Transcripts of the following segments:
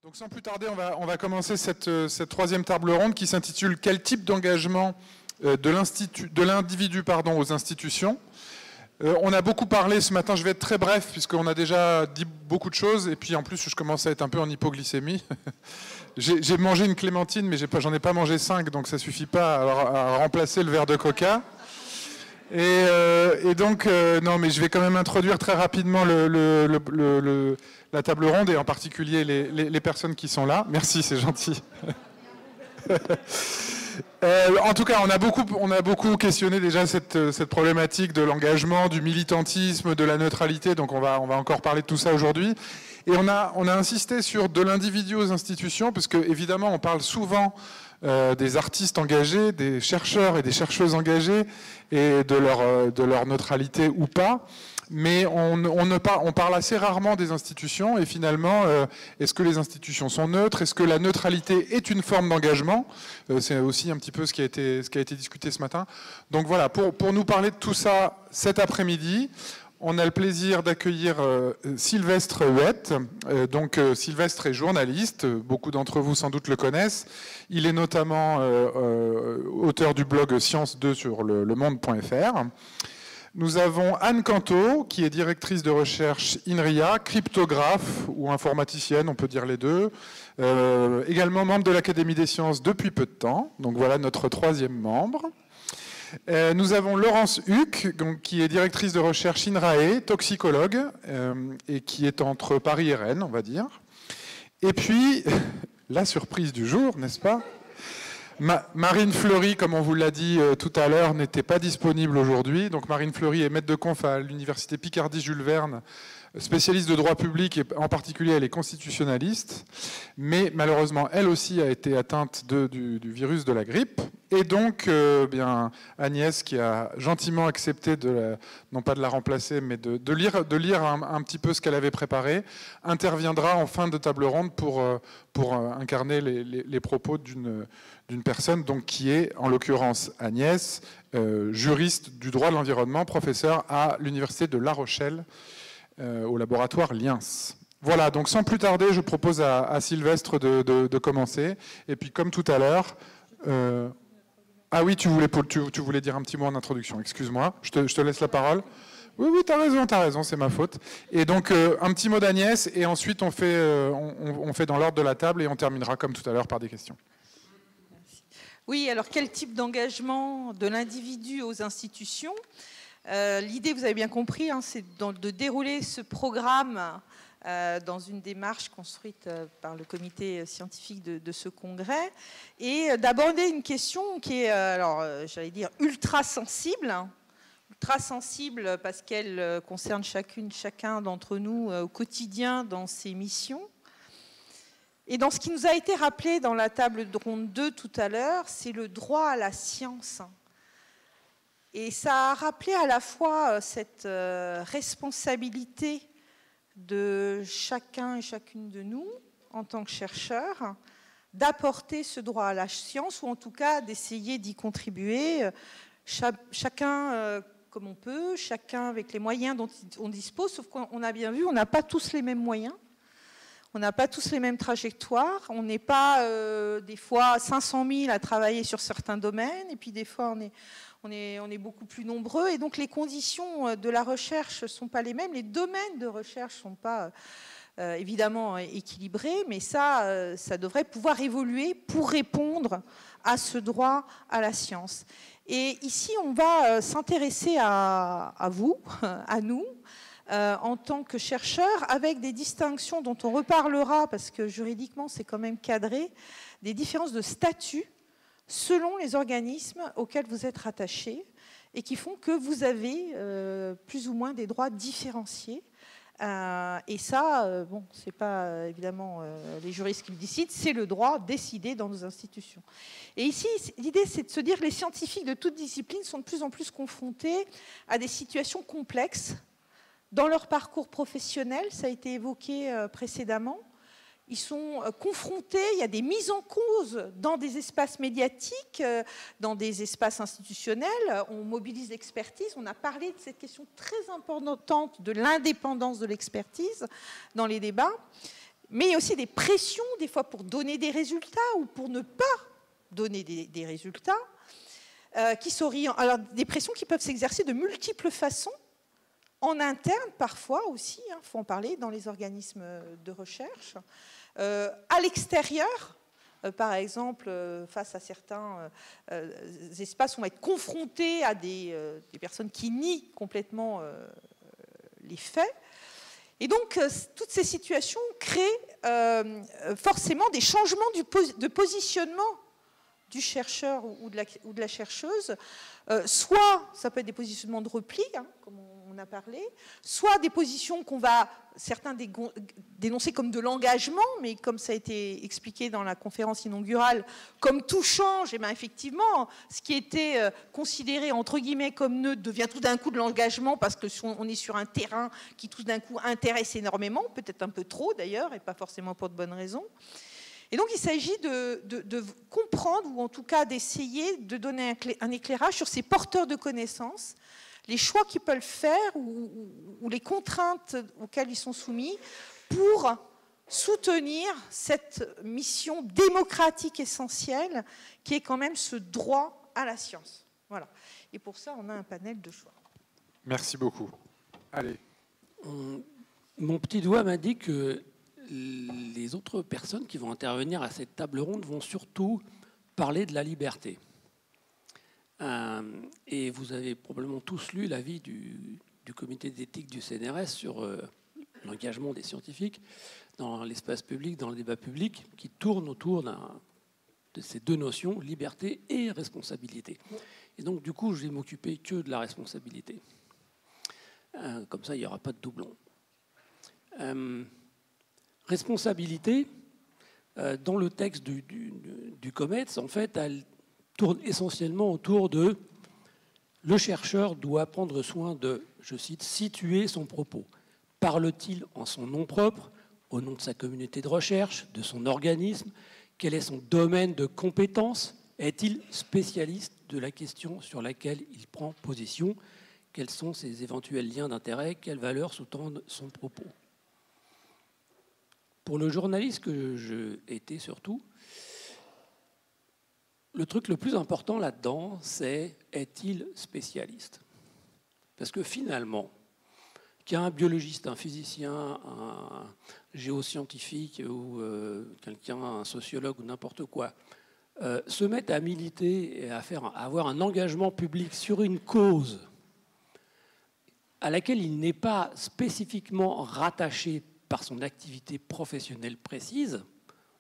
Donc sans plus tarder, on va commencer cette troisième table ronde qui s'intitule « Quel type d'engagement de l'individu aux institutions ?» On a beaucoup parlé ce matin, je vais être très bref puisqu'on a déjà dit beaucoup de choses et puis en plus je commence à être un peu en hypoglycémie. J'ai mangé une clémentine mais j'en ai pas mangé 5 donc ça suffit pas à remplacer le verre de coca. Et donc, non, mais je vais quand même introduire très rapidement la table ronde et en particulier les personnes qui sont là. Merci, c'est gentil. En tout cas, on a beaucoup questionné déjà cette problématique de l'engagement, du militantisme, de la neutralité. Donc, on va encore parler de tout ça aujourd'hui. Et on a insisté sur de l'individu aux institutions, parce que évidemment, on parle souvent des artistes engagés, des chercheurs et des chercheuses engagés, et de leur neutralité ou pas. Mais on parle assez rarement des institutions, et finalement, est-ce que les institutions sont neutres? Est-ce que la neutralité est une forme d'engagement? C'est aussi un petit peu ce qui a été discuté ce matin. Donc voilà, pour nous parler de tout ça cet après-midi, on a le plaisir d'accueillir Sylvestre Huette. Sylvestre est journaliste, beaucoup d'entre vous sans doute le connaissent. Il est notamment auteur du blog Science 2 sur lemonde.fr. Nous avons Anne Canto, qui est directrice de recherche INRIA, cryptographe ou informaticienne, on peut dire les deux. Également membre de l'Académie des sciences depuis peu de temps. Donc voilà notre troisième membre. Nous avons Laurence Huck, qui est directrice de recherche INRAE, toxicologue, et qui est entre Paris et Rennes, on va dire. Et puis, la surprise du jour, n'est-ce pas ? Marine Fleury, comme on vous l'a dit tout à l'heure, n'était pas disponible aujourd'hui. Donc Marine Fleury est maître de conf à l'université Picardie-Jules Verne, spécialiste de droit public et en particulier elle est constitutionnaliste. Mais malheureusement, elle aussi a été atteinte du virus de la grippe. Et donc, Agnès, qui a gentiment accepté non pas de la remplacer, mais de lire un petit peu ce qu'elle avait préparé, interviendra en fin de table ronde pour incarner les propos d'une personne donc, qui est, en l'occurrence Agnès, juriste du droit de l'environnement, professeur à l'université de La Rochelle, au laboratoire Liens. Voilà, donc sans plus tarder, je propose à Sylvestre de commencer. Et puis, comme tout à l'heure... Ah oui, tu voulais dire un petit mot en introduction, excuse-moi, je te laisse la parole. Oui, t'as raison, c'est ma faute. Et donc, un petit mot d'Agnès, et ensuite on fait dans l'ordre de la table, et on terminera comme tout à l'heure par des questions. Merci. Oui, alors quel type d'engagement de l'individu aux institutions? L'idée, vous avez bien compris, hein, c'est de dérouler ce programme dans une démarche construite par le comité scientifique de ce congrès et d'aborder une question qui est, j'allais dire, ultra sensible parce qu'elle concerne chacun d'entre nous au quotidien dans ses missions. Et dans ce qui nous a été rappelé dans la table ronde 2 tout à l'heure, c'est le droit à la science. Et ça a rappelé à la fois cette responsabilité de chacun et chacune de nous, en tant que chercheurs, d'apporter ce droit à la science, ou en tout cas d'essayer d'y contribuer, chacun comme on peut, chacun avec les moyens dont on dispose, sauf qu'on a bien vu, on n'a pas tous les mêmes moyens, on n'a pas tous les mêmes trajectoires, on n'est pas des fois 500 000 à travailler sur certains domaines, et puis des fois on est beaucoup plus nombreux, et donc les conditions de la recherche ne sont pas les mêmes, les domaines de recherche ne sont pas évidemment équilibrés, mais ça devrait pouvoir évoluer pour répondre à ce droit à la science. Et ici, on va s'intéresser à vous, à nous, en tant que chercheurs, avec des distinctions dont on reparlera, parce que juridiquement, c'est quand même cadré, des différences de statut selon les organismes auxquels vous êtes rattachés et qui font que vous avez plus ou moins des droits différenciés. Et ça, bon, ce n'est pas évidemment les juristes qui le décident, c'est le droit décidé dans nos institutions. Et ici, l'idée, c'est de se dire que les scientifiques de toute discipline sont de plus en plus confrontés à des situations complexes dans leur parcours professionnel, ça a été évoqué précédemment. Ils sont confrontés, il y a des mises en cause dans des espaces médiatiques, dans des espaces institutionnels. On mobilise l'expertise. On a parlé de cette question très importante de l'indépendance de l'expertise dans les débats. Mais il y a aussi des pressions, des fois pour donner des résultats ou pour ne pas donner des résultats, alors des pressions qui peuvent s'exercer de multiples façons, en interne parfois aussi, il faut en parler dans les organismes de recherche, à l'extérieur, par exemple, face à certains espaces où on va être confronté à des personnes qui nient complètement les faits. Et donc, toutes ces situations créent forcément des changements de positionnement du chercheur ou de la chercheuse. Soit, ça peut être des positionnements de repli, comme on a parlé, soit des positions qu'on va, certains dénoncer comme de l'engagement, mais comme ça a été expliqué dans la conférence inaugurale, comme tout change, et bien effectivement, ce qui était considéré entre guillemets comme neutre devient tout d'un coup de l'engagement parce qu'on est sur un terrain qui tout d'un coup intéresse énormément, peut-être un peu trop d'ailleurs, et pas forcément pour de bonnes raisons. Et donc, il s'agit de comprendre, ou en tout cas d'essayer de donner un éclairage sur ces porteurs de connaissances, les choix qu'ils peuvent faire ou les contraintes auxquelles ils sont soumis pour soutenir cette mission démocratique essentielle qui est quand même ce droit à la science. Voilà. Et pour ça, on a un panel de choix. Merci beaucoup. Allez. Mon petit doigt m'indique que les autres personnes qui vont intervenir à cette table ronde vont surtout parler de la liberté. Et vous avez probablement tous lu l'avis du comité d'éthique du CNRS sur l'engagement des scientifiques dans l'espace public, dans le débat public, qui tourne autour de ces deux notions, liberté et responsabilité. Et donc, du coup, je vais m'occuper que de la responsabilité. Comme ça, il n'y aura pas de doublon. Responsabilité, dans le texte du COMETS, en fait, elle tourne essentiellement autour de le chercheur doit prendre soin de, je cite, situer son propos. Parle-t-il en son nom propre, au nom de sa communauté de recherche, de son organisme? Quel est son domaine de compétence? Est-il spécialiste de la question sur laquelle il prend position? Quels sont ses éventuels liens d'intérêt? Quelles valeurs sous-tendent son propos? Pour le journaliste que je étais surtout, le truc le plus important là-dedans, c'est est-il spécialiste? Parce que finalement, qu'il y a un biologiste, un physicien, un géoscientifique ou quelqu'un, un sociologue ou n'importe quoi, se mettent à militer et à avoir un engagement public sur une cause à laquelle il n'est pas spécifiquement rattaché par son activité professionnelle précise,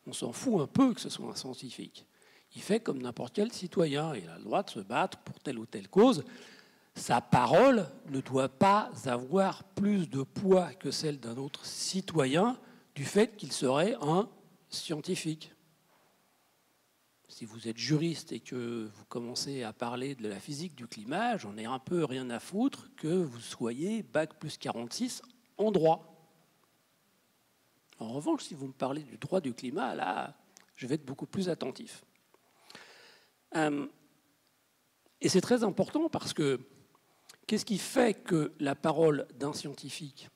on s'en fout un peu que ce soit un scientifique. Il fait comme n'importe quel citoyen. Il a le droit de se battre pour telle ou telle cause. Sa parole ne doit pas avoir plus de poids que celle d'un autre citoyen du fait qu'il serait un scientifique. Si vous êtes juriste et que vous commencez à parler de la physique du climat, j'en ai un peu rien à foutre que vous soyez bac plus 46 en droit. En revanche, si vous me parlez du droit du climat, là, je vais être beaucoup plus attentif. Et c'est très important parce que qu'est-ce qui fait que la parole d'un scientifique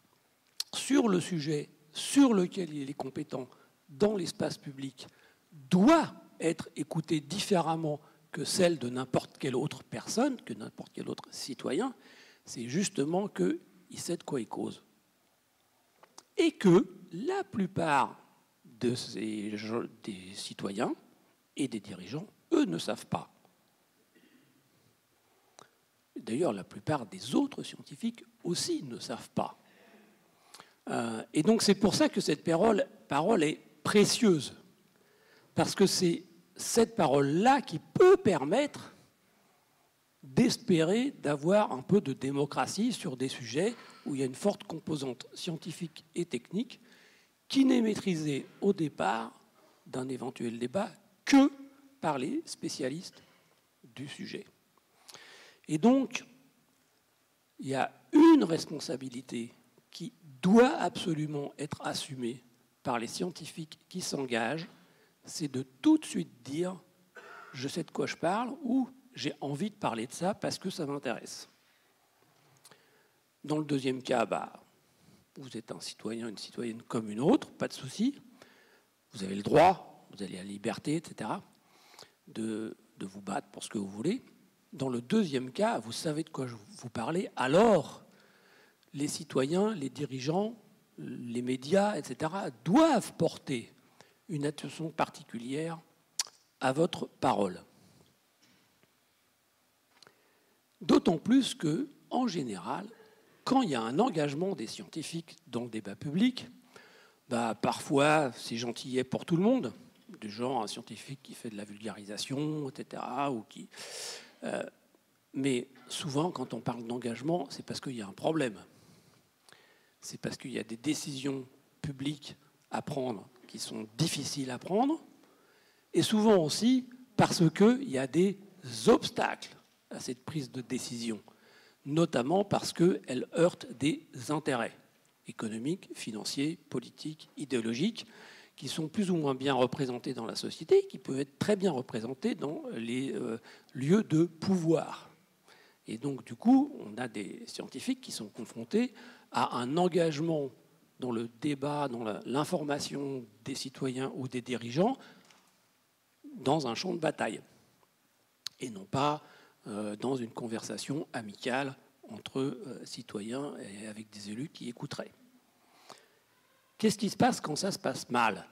sur le sujet sur lequel il est compétent dans l'espace public doit être écoutée différemment que celle de n'importe quelle autre personne, que n'importe quel autre citoyen? C'est justement qu'il sait de quoi il cause. Et que la plupart des citoyens et des dirigeants, eux, ne savent pas. D'ailleurs, la plupart des autres scientifiques aussi ne savent pas. Et donc, c'est pour ça que cette parole est précieuse. Parce que c'est cette parole-là qui peut permettre d'espérer d'avoir un peu de démocratie sur des sujets où il y a une forte composante scientifique et technique qui n'est maîtrisée au départ d'un éventuel débat que par les spécialistes du sujet. Et donc, il y a une responsabilité qui doit absolument être assumée par les scientifiques qui s'engagent, c'est de tout de suite dire « je sais de quoi je parle » ou « j'ai envie de parler de ça parce que ça m'intéresse ». Dans le deuxième cas, vous êtes un citoyen, une citoyenne comme une autre, pas de souci. vous avez le droit, vous avez la liberté, etc., de vous battre pour ce que vous voulez. Dans le deuxième cas, vous savez de quoi je vous parlais, alors les citoyens, les dirigeants, les médias, etc., doivent porter une attention particulière à votre parole. D'autant plus que, en général, quand il y a un engagement des scientifiques dans le débat public, parfois c'est gentillet pour tout le monde, du genre un scientifique qui fait de la vulgarisation, etc. Mais souvent, quand on parle d'engagement, c'est parce qu'il y a un problème. C'est parce qu'il y a des décisions publiques à prendre qui sont difficiles à prendre, et souvent aussi parce qu'il y a des obstacles à cette prise de décision, notamment parce qu'elle heurte des intérêts économiques, financiers, politiques, idéologiques, qui sont plus ou moins bien représentés dans la société, qui peuvent être très bien représentés dans les lieux de pouvoir. Et donc, du coup, on a des scientifiques qui sont confrontés à un engagement dans le débat, dans l'information des citoyens ou des dirigeants, dans un champ de bataille, et non pas dans une conversation amicale entre citoyens et avec des élus qui écouteraient. Qu'est-ce qui se passe quand ça se passe mal?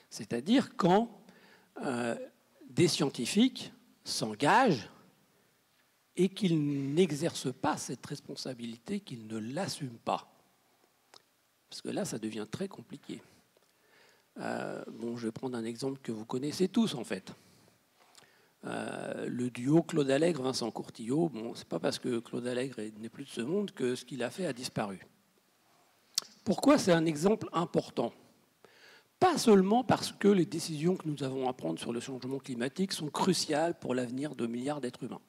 C'est-à-dire quand des scientifiques s'engagent et qu'ils n'exercent pas cette responsabilité, qu'ils ne l'assument pas. Parce que là, ça devient très compliqué. Je vais prendre un exemple que vous connaissez tous, en fait. Le duo Claude Allègre-Vincent Courtillot, c'est pas parce que Claude Allègre n'est plus de ce monde que ce qu'il a fait a disparu. Pourquoi c'est un exemple important? Pas seulement parce que les décisions que nous avons à prendre sur le changement climatique sont cruciales pour l'avenir de milliards d'êtres humains,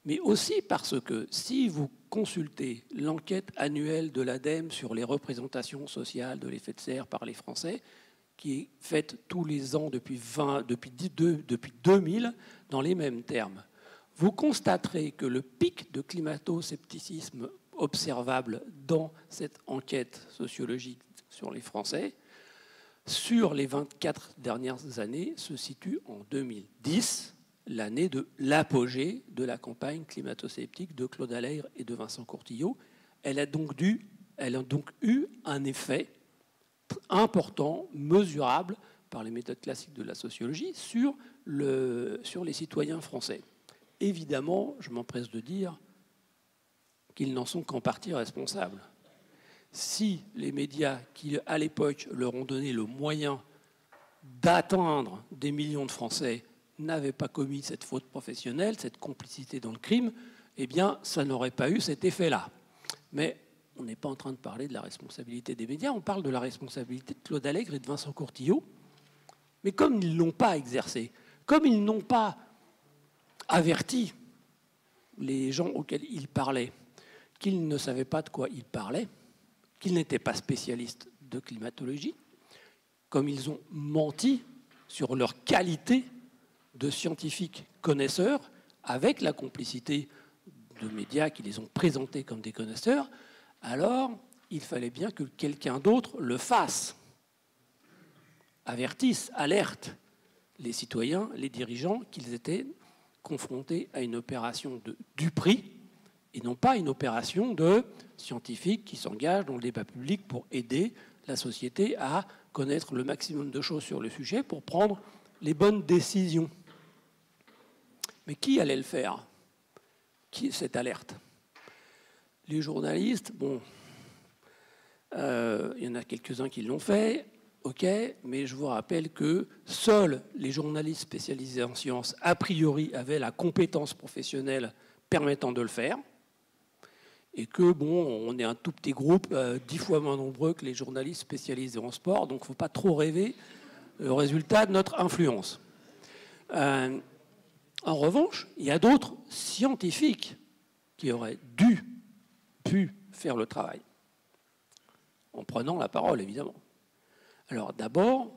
mais aussi parce que si vous consultez l'enquête annuelle de l'ADEME sur les représentations sociales de l'effet de serre par les Français, qui est faite tous les ans depuis 2000 dans les mêmes termes, vous constaterez que le pic de climato-scepticisme observable dans cette enquête sociologique sur les Français, sur les 24 dernières années, se situe en 2010, l'année de l'apogée de la campagne climato-sceptique de Claude Allègre et de Vincent Courtillot. Elle a donc eu un effet important, mesurable par les méthodes classiques de la sociologie sur les citoyens français. Évidemment, je m'empresse de dire qu'ils n'en sont qu'en partie responsables. Si les médias qui, à l'époque, leur ont donné le moyen d'atteindre des millions de Français n'avaient pas commis cette faute professionnelle, cette complicité dans le crime, eh bien, ça n'aurait pas eu cet effet-là. Mais on n'est pas en train de parler de la responsabilité des médias, on parle de la responsabilité de Claude Allègre et de Vincent Courtillot. Mais comme ils ne l'ont pas exercé, comme ils n'ont pas averti les gens auxquels ils parlaient qu'ils ne savaient pas de quoi ils parlaient, qu'ils n'étaient pas spécialistes de climatologie, comme ils ont menti sur leur qualité de scientifiques connaisseurs, avec la complicité de médias qui les ont présentés comme des connaisseurs, alors il fallait bien que quelqu'un d'autre le fasse, avertisse, alerte les citoyens, les dirigeants, qu'ils étaient confrontés à une opération de duperie et non pas une opération de scientifiques qui s'engagent dans le débat public pour aider la société à connaître le maximum de choses sur le sujet pour prendre les bonnes décisions. Mais qui allait le faire? Qui cette alerte? Les journalistes, il y en a quelques-uns qui l'ont fait, ok, mais je vous rappelle que seuls les journalistes spécialisés en sciences, a priori, avaient la compétence professionnelle permettant de le faire, et que, on est un tout petit groupe, 10 fois moins nombreux que les journalistes spécialisés en sport, donc il ne faut pas trop rêver le résultat de notre influence. En revanche, il y a d'autres scientifiques qui auraient pu faire le travail, en prenant la parole, évidemment. Alors d'abord,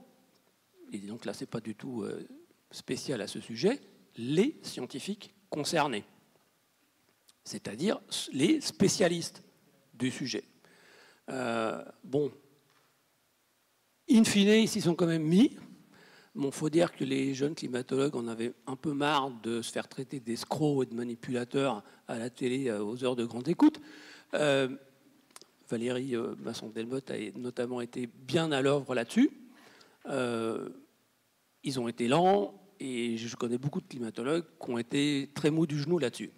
et donc là c'est pas du tout spécial à ce sujet, les scientifiques concernés, c'est-à-dire les spécialistes du sujet. In fine, ils s'y sont quand même mis. Bon, faut dire que les jeunes climatologues en avaient un peu marre de se faire traiter d'escrocs et de manipulateurs à la télé aux heures de grande écoute. Valérie Masson-Delmotte a notamment été bien à l'œuvre là-dessus. Ils ont été lents et je connais beaucoup de climatologues qui ont été très mous du genou là-dessus.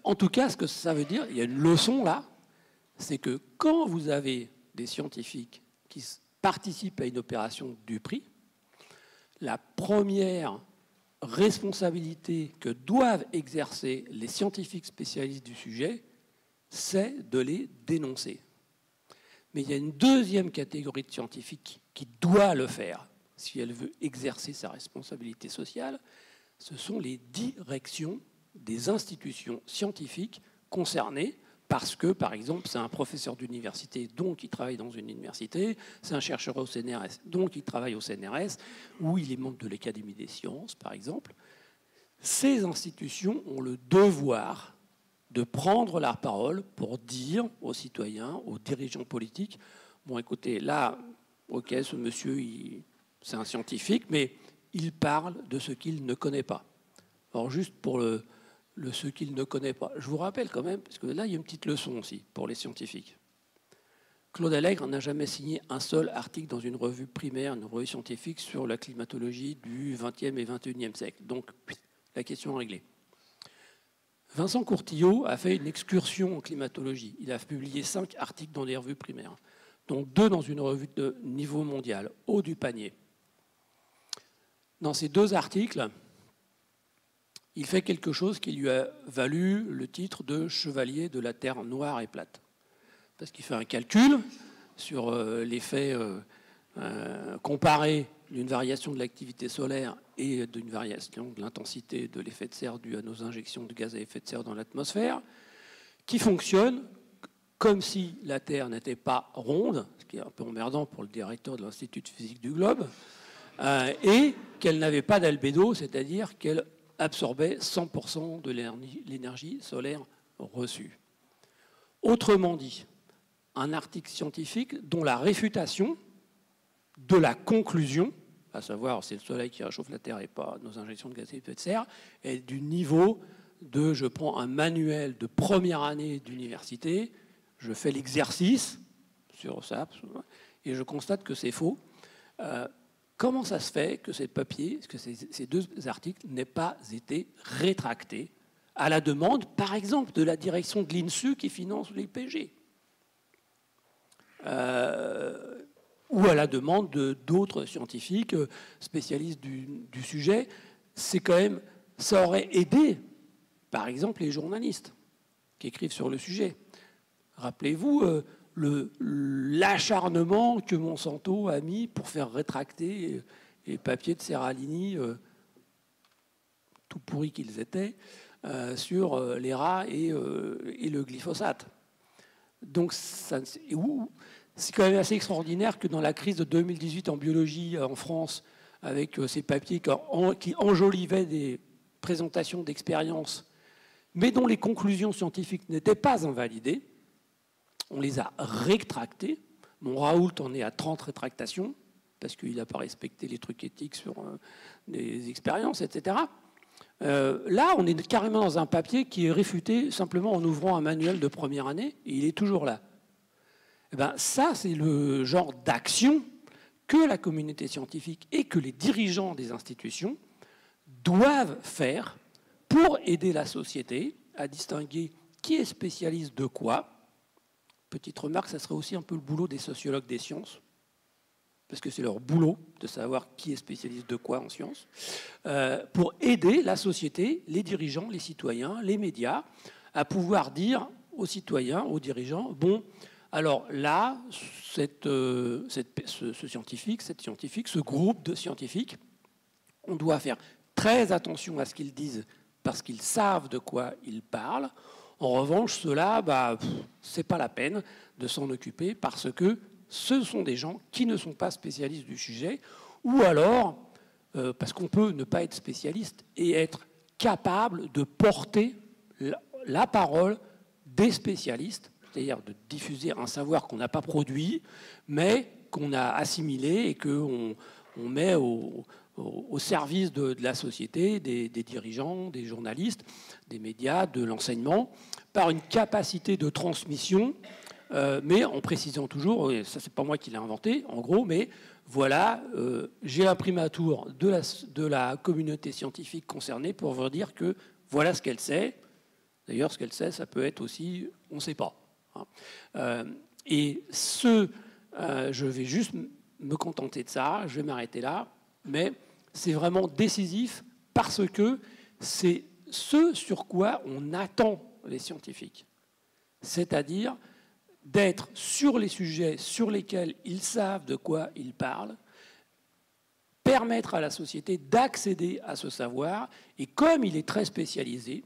En tout cas, ce que ça veut dire, il y a une leçon là, c'est que quand vous avez des scientifiques qui participent à une opération du prix, la première responsabilité que doivent exercer les scientifiques spécialistes du sujet, c'est de les dénoncer. Mais il y a une deuxième catégorie de scientifiques qui doit le faire si elle veut exercer sa responsabilité sociale, ce sont les directions des institutions scientifiques concernées, parce que, par exemple, c'est un professeur d'université, donc il travaille dans une université, c'est un chercheur au CNRS, donc il travaille au CNRS, ou il est membre de l'Académie des sciences, par exemple. Ces institutions ont le devoir de prendre la parole pour dire aux citoyens, aux dirigeants politiques, bon, écoutez, là, ok, ce monsieur, c'est un scientifique, mais il parle de ce qu'il ne connaît pas. Alors, juste pour ce qu'il ne connaît pas. Je vous rappelle quand même, parce que là, il y a une petite leçon aussi pour les scientifiques. Claude Allègre n'a jamais signé un seul article dans une revue primaire, une revue scientifique sur la climatologie du XXe et XXIe siècle. Donc, la question est réglée. Vincent Courtillot a fait une excursion en climatologie. Il a publié 5 articles dans des revues primaires, dont 2 dans une revue de niveau mondial, haut du panier. Dans ces 2 articles, il fait quelque chose qui lui a valu le titre de chevalier de la Terre noire et plate. Parce qu'il fait un calcul sur l'effet comparé d'une variation de l'activité solaire et d'une variation de l'intensité de l'effet de serre dû à nos injections de gaz à effet de serre dans l'atmosphère, qui fonctionne comme si la Terre n'était pas ronde, ce qui est un peu emmerdant pour le directeur de l'Institut de physique du globe, et qu'elle n'avait pas d'albédo, c'est-à-dire qu'elle absorbait 100% de l'énergie solaire reçue. Autrement dit, un article scientifique dont la réfutation de la conclusion, à savoir c'est le Soleil qui réchauffe la Terre et pas nos injections de gaz à effet de serre, est du niveau de je prends un manuel de première année d'université, je fais l'exercice sur ça et je constate que c'est faux. Comment ça se fait que ces papiers, que ces 2 articles n'aient pas été rétractés à la demande, par exemple, de la direction de l'INSU qui finance l'IPG ou à la demande d'autres scientifiques spécialistes du sujet? C'est quand même, ça aurait aidé, par exemple, les journalistes qui écrivent sur le sujet. Rappelez-vous l'acharnement que Monsanto a mis pour faire rétracter les papiers de Serralini, tout pourris qu'ils étaient, sur les rats et le glyphosate. Donc c'est quand même assez extraordinaire que dans la crise de 2018 en biologie en France, avec ces papiers qui enjolivaient des présentations d'expériences, mais dont les conclusions scientifiques n'étaient pas invalidées, on les a rétractés. Mon Raoult en est à 30 rétractations, parce qu'il n'a pas respecté les trucs éthiques sur des expériences, etc. Là, on est carrément dans un papier qui est réfuté simplement en ouvrant un manuel de première année, et il est toujours là. Et ben, ça, c'est le genre d'action que la communauté scientifique et que les dirigeants des institutions doivent faire pour aider la société à distinguer qui est spécialiste de quoi. Petite remarque, ça serait aussi un peu le boulot des sociologues des sciences, parce que c'est leur boulot de savoir qui est spécialiste de quoi en sciences, pour aider la société, les dirigeants, les citoyens, les médias, à pouvoir dire aux citoyens, aux dirigeants, bon, alors là, ce scientifique, ce groupe de scientifiques, on doit faire très attention à ce qu'ils disent, parce qu'ils savent de quoi ils parlent. En revanche, ceux-là, c'est pas la peine de s'en occuper parce que ce sont des gens qui ne sont pas spécialistes du sujet, ou alors parce qu'on peut ne pas être spécialiste et être capable de porter la parole des spécialistes, c'est-à-dire de diffuser un savoir qu'on n'a pas produit, mais qu'on a assimilés et qu'on met au service de la société, des dirigeants, des journalistes, des médias, de l'enseignement, par une capacité de transmission, mais en précisant toujours, et ça c'est pas moi qui l'ai inventé, en gros, mais voilà, j'ai l'imprimatur de la communauté scientifique concernée pour vous dire que voilà ce qu'elle sait. D'ailleurs, ce qu'elle sait, ça peut être aussi, on ne sait pas. Et je vais juste me contenter de ça, je vais m'arrêter là, mais c'est vraiment décisif parce que c'est ce sur quoi on attend les scientifiques. C'est-à-dire d'être sur les sujets sur lesquels ils savent de quoi ils parlent, permettre à la société d'accéder à ce savoir, et comme il est très spécialisé,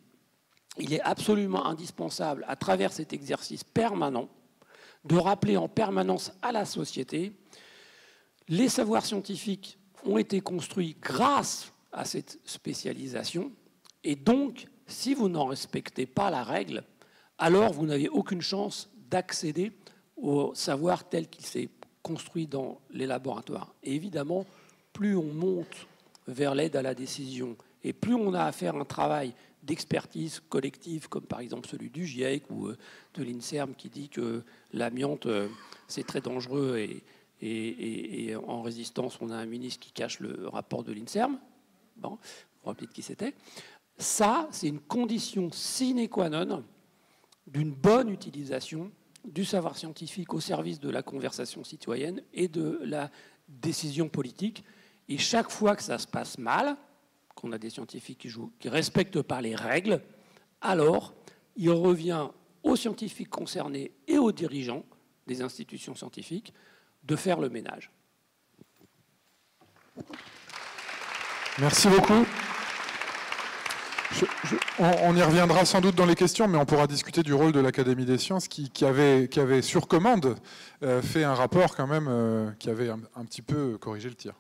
il est absolument indispensable, à travers cet exercice permanent, de rappeler en permanence à la société les savoirs scientifiques ont été construits grâce à cette spécialisation, et donc, si vous n'en respectez pas la règle, alors vous n'avez aucune chance d'accéder au savoir tel qu'il s'est construit dans les laboratoires. Et évidemment, plus on monte vers l'aide à la décision et plus on a à faire un travail d'expertise collective, comme par exemple celui du GIEC ou de l'INSERM qui dit que l'amiante, c'est très dangereux et en résistance, on a un ministre qui cache le rapport de l'INSERM. Bon, vous vous rappelez de qui c'était. Ça, c'est une condition sine qua non d'une bonne utilisation du savoir scientifique au service de la conversation citoyenne et de la décision politique. Et chaque fois que ça se passe mal, qu'on a des scientifiques qui ne respectent pas les règles, alors il revient aux scientifiques concernés et aux dirigeants des institutions scientifiques de faire le ménage. Merci beaucoup. On y reviendra sans doute dans les questions, mais on pourra discuter du rôle de l'Académie des sciences qui avait sur commande fait un rapport quand même qui avait un petit peu corrigé le tir.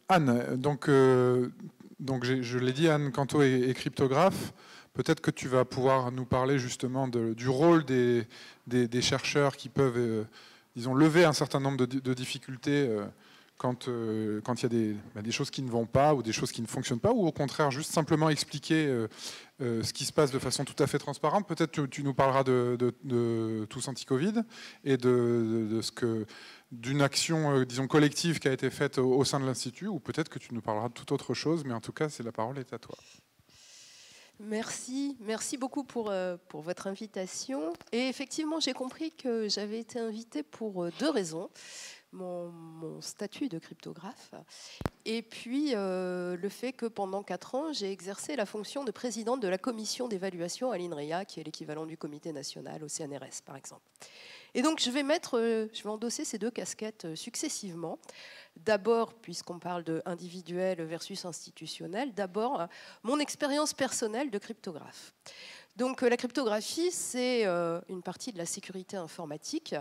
Anne, donc je l'ai dit, Anne Canto est cryptographe. Peut-être que tu vas pouvoir nous parler justement du rôle des chercheurs qui peuvent, disons, lever un certain nombre de difficultés quand il y a des choses qui ne vont pas ou des choses qui ne fonctionnent pas, ou au contraire juste simplement expliquer ce qui se passe de façon tout à fait transparente. Peut-être que tu nous parleras de Tous Anti-Covid et d'une action, disons, collective qui a été faite au sein de l'Institut, ou peut-être que tu nous parleras de toute autre chose, mais en tout cas, la parole est à toi. Merci beaucoup pour votre invitation. Et effectivement, j'ai compris que j'avais été invitée pour deux raisons. Mon statut de cryptographe, et puis le fait que pendant 4 ans, j'ai exercé la fonction de présidente de la commission d'évaluation à l'INRIA, qui est l'équivalent du comité national au CNRS, par exemple. Et donc, je vais endosser ces deux casquettes successivement. D'abord, puisqu'on parle de individuel versus institutionnel, d'abord, mon expérience personnelle de cryptographe. Donc la cryptographie, c'est une partie de la sécurité informatique.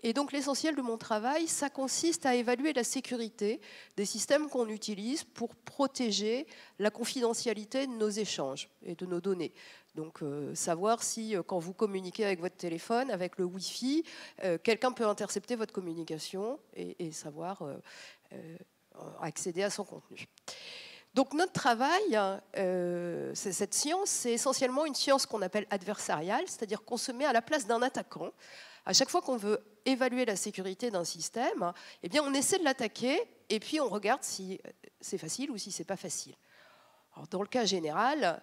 Et donc l'essentiel de mon travail, ça consiste à évaluer la sécurité des systèmes qu'on utilise pour protéger la confidentialité de nos échanges et de nos données. Donc savoir si quand vous communiquez avec votre téléphone, avec le Wi-Fi, quelqu'un peut intercepter votre communication et savoir accéder à son contenu. Donc notre travail, cette science, c'est essentiellement une science qu'on appelle adversariale, c'est-à-dire qu'on se met à la place d'un attaquant. À chaque fois qu'on veut évaluer la sécurité d'un système, eh bien on essaie de l'attaquer et puis on regarde si c'est facile ou si c'est pas facile. Alors, dans le cas général,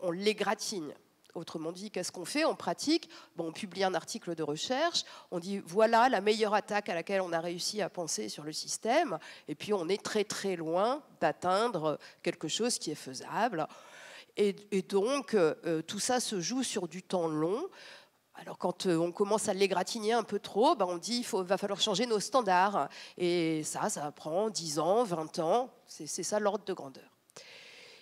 on l'égratigne. Autrement dit, qu'est-ce qu'on fait en pratique? On publie un article de recherche, on dit voilà la meilleure attaque à laquelle on a réussi à penser sur le système, et puis on est très très loin d'atteindre quelque chose qui est faisable. Et donc tout ça se joue sur du temps long. Alors quand on commence à l'égratigner un peu trop, on dit va falloir changer nos standards. Et ça prend 10 ans, 20 ans, c'est ça l'ordre de grandeur.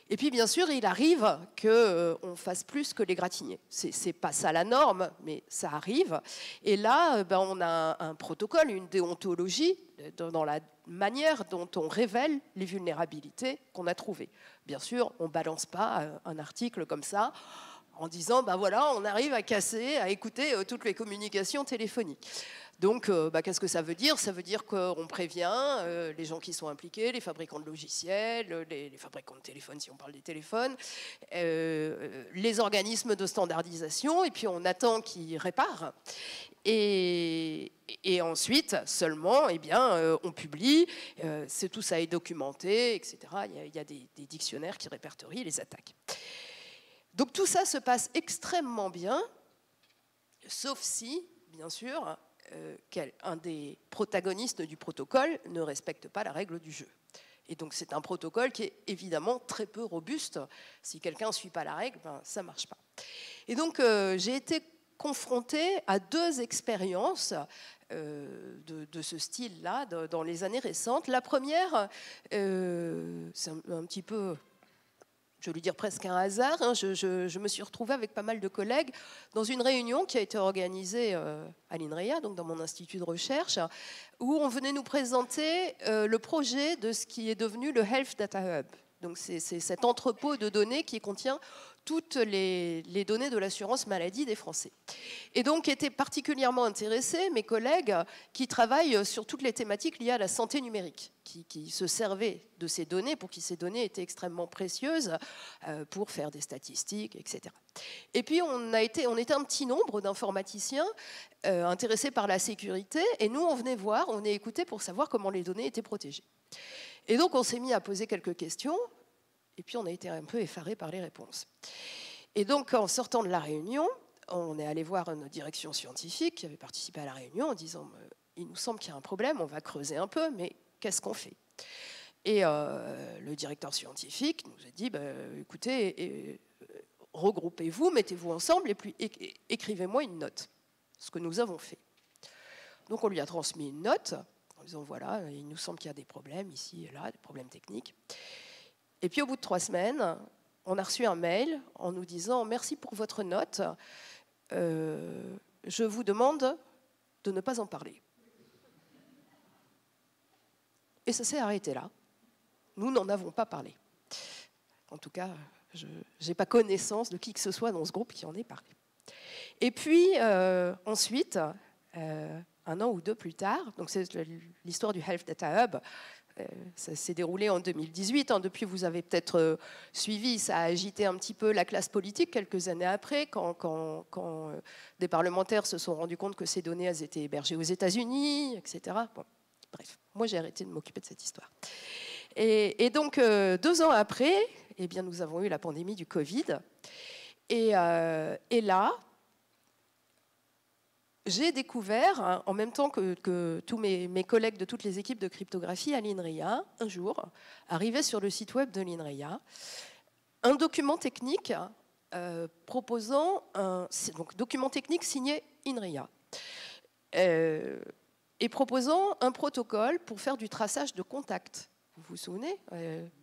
Et puis, bien sûr, il arrive qu'on fasse plus que l'égratigner. C'est pas ça la norme, mais ça arrive. Et là, on a un protocole, une déontologie dans la manière dont on révèle les vulnérabilités qu'on a trouvées. Bien sûr, on ne balance pas un article comme ça en disant, ben voilà, on arrive à casser, à écouter toutes les communications téléphoniques. Donc, qu'est-ce que ça veut dire? Ça veut dire qu'on prévient les gens qui sont impliqués, les fabricants de logiciels, les fabricants de téléphones, si on parle des téléphones, les organismes de standardisation, et puis on attend qu'ils réparent. Et ensuite, seulement, eh bien, on publie, tout ça est documenté, etc. Il y a des dictionnaires qui répertorient les attaques. Donc tout ça se passe extrêmement bien, sauf si, bien sûr, un des protagonistes du protocole ne respecte pas la règle du jeu. Et donc c'est un protocole qui est évidemment très peu robuste. Si quelqu'un ne suit pas la règle, ça ne marche pas. Et donc j'ai été confrontée à 2 expériences de ce style-là dans les années récentes. La première, c'est un petit peu... je vais lui dire presque un hasard, hein. Je me suis retrouvée avec pas mal de collègues dans une réunion qui a été organisée à l'INRIA, donc dans mon institut de recherche, où on venait nous présenter le projet de ce qui est devenu le Health Data Hub. Donc c'est cet entrepôt de données qui contient toutes les données de l'assurance maladie des Français. Et donc étaient particulièrement intéressés mes collègues qui travaillent sur toutes les thématiques liées à la santé numérique, qui se servaient de ces données, pour qui ces données étaient extrêmement précieuses pour faire des statistiques, etc. Et puis on était un petit nombre d'informaticiens intéressés par la sécurité, et nous on venait voir, on est écoutés pour savoir comment les données étaient protégées. Et donc on s'est mis à poser quelques questions, et puis on a été un peu effarés par les réponses. Et donc en sortant de la réunion, on est allé voir notre direction scientifique qui avait participé à la réunion en disant il nous semble qu'il y a un problème, on va creuser un peu, mais qu'est-ce qu'on fait? Et le directeur scientifique nous a dit écoutez, regroupez-vous, mettez-vous ensemble et puis écrivez-moi une note. Ce que nous avons fait. Donc on lui a transmis une note en disant voilà, il nous semble qu'il y a des problèmes ici et là, des problèmes techniques. Et puis au bout de 3 semaines, on a reçu un mail en nous disant merci pour votre note, je vous demande de ne pas en parler. Et ça s'est arrêté là. Nous n'en avons pas parlé. En tout cas, je n'ai pas connaissance de qui que ce soit dans ce groupe qui en ait parlé. Et puis ensuite, 1 an ou 2 plus tard, donc c'est l'histoire du Health Data Hub, ça s'est déroulé en 2018. Depuis, vous avez peut-être suivi, ça a agité un petit peu la classe politique quelques années après, quand des parlementaires se sont rendus compte que ces données elles étaient hébergées aux États-Unis, etc. Bon, bref, moi j'ai arrêté de m'occuper de cette histoire. Et donc, 2 ans après, eh bien, nous avons eu la pandémie du Covid. Et là, j'ai découvert, en même temps que tous mes collègues de toutes les équipes de cryptographie à l'INRIA, un jour, arrivé sur le site web de l'INRIA, un document technique proposant, donc document technique signé INRIA, et proposant un protocole pour faire du traçage de contacts. Vous vous souvenez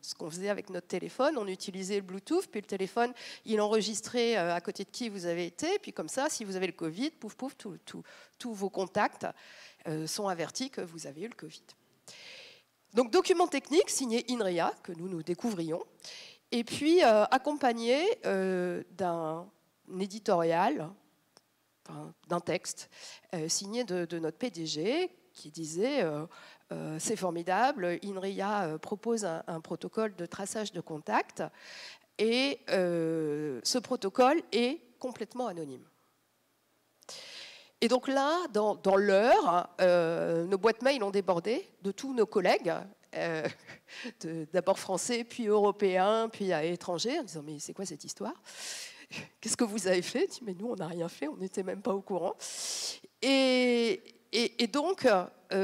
ce qu'on faisait avec notre téléphone? On utilisait le Bluetooth, puis le téléphone, il enregistrait à côté de qui vous avez été, puis comme ça, si vous avez le Covid, pouf, pouf, tous vos contacts sont avertis que vous avez eu le Covid. Donc, document technique signé INRIA, que nous découvrions, et puis accompagné d'un éditorial, d'un texte signé de notre PDG, qui disait c'est formidable, INRIA propose un protocole de traçage de contacts et ce protocole est complètement anonyme. Et donc là, dans l'heure, nos boîtes mail ont débordé de tous nos collègues, d'abord français, puis européens, puis étrangers, en disant mais c'est quoi cette histoire? Qu'est-ce que vous avez fait? Mais nous, on n'a rien fait, on n'était même pas au courant. Et donc,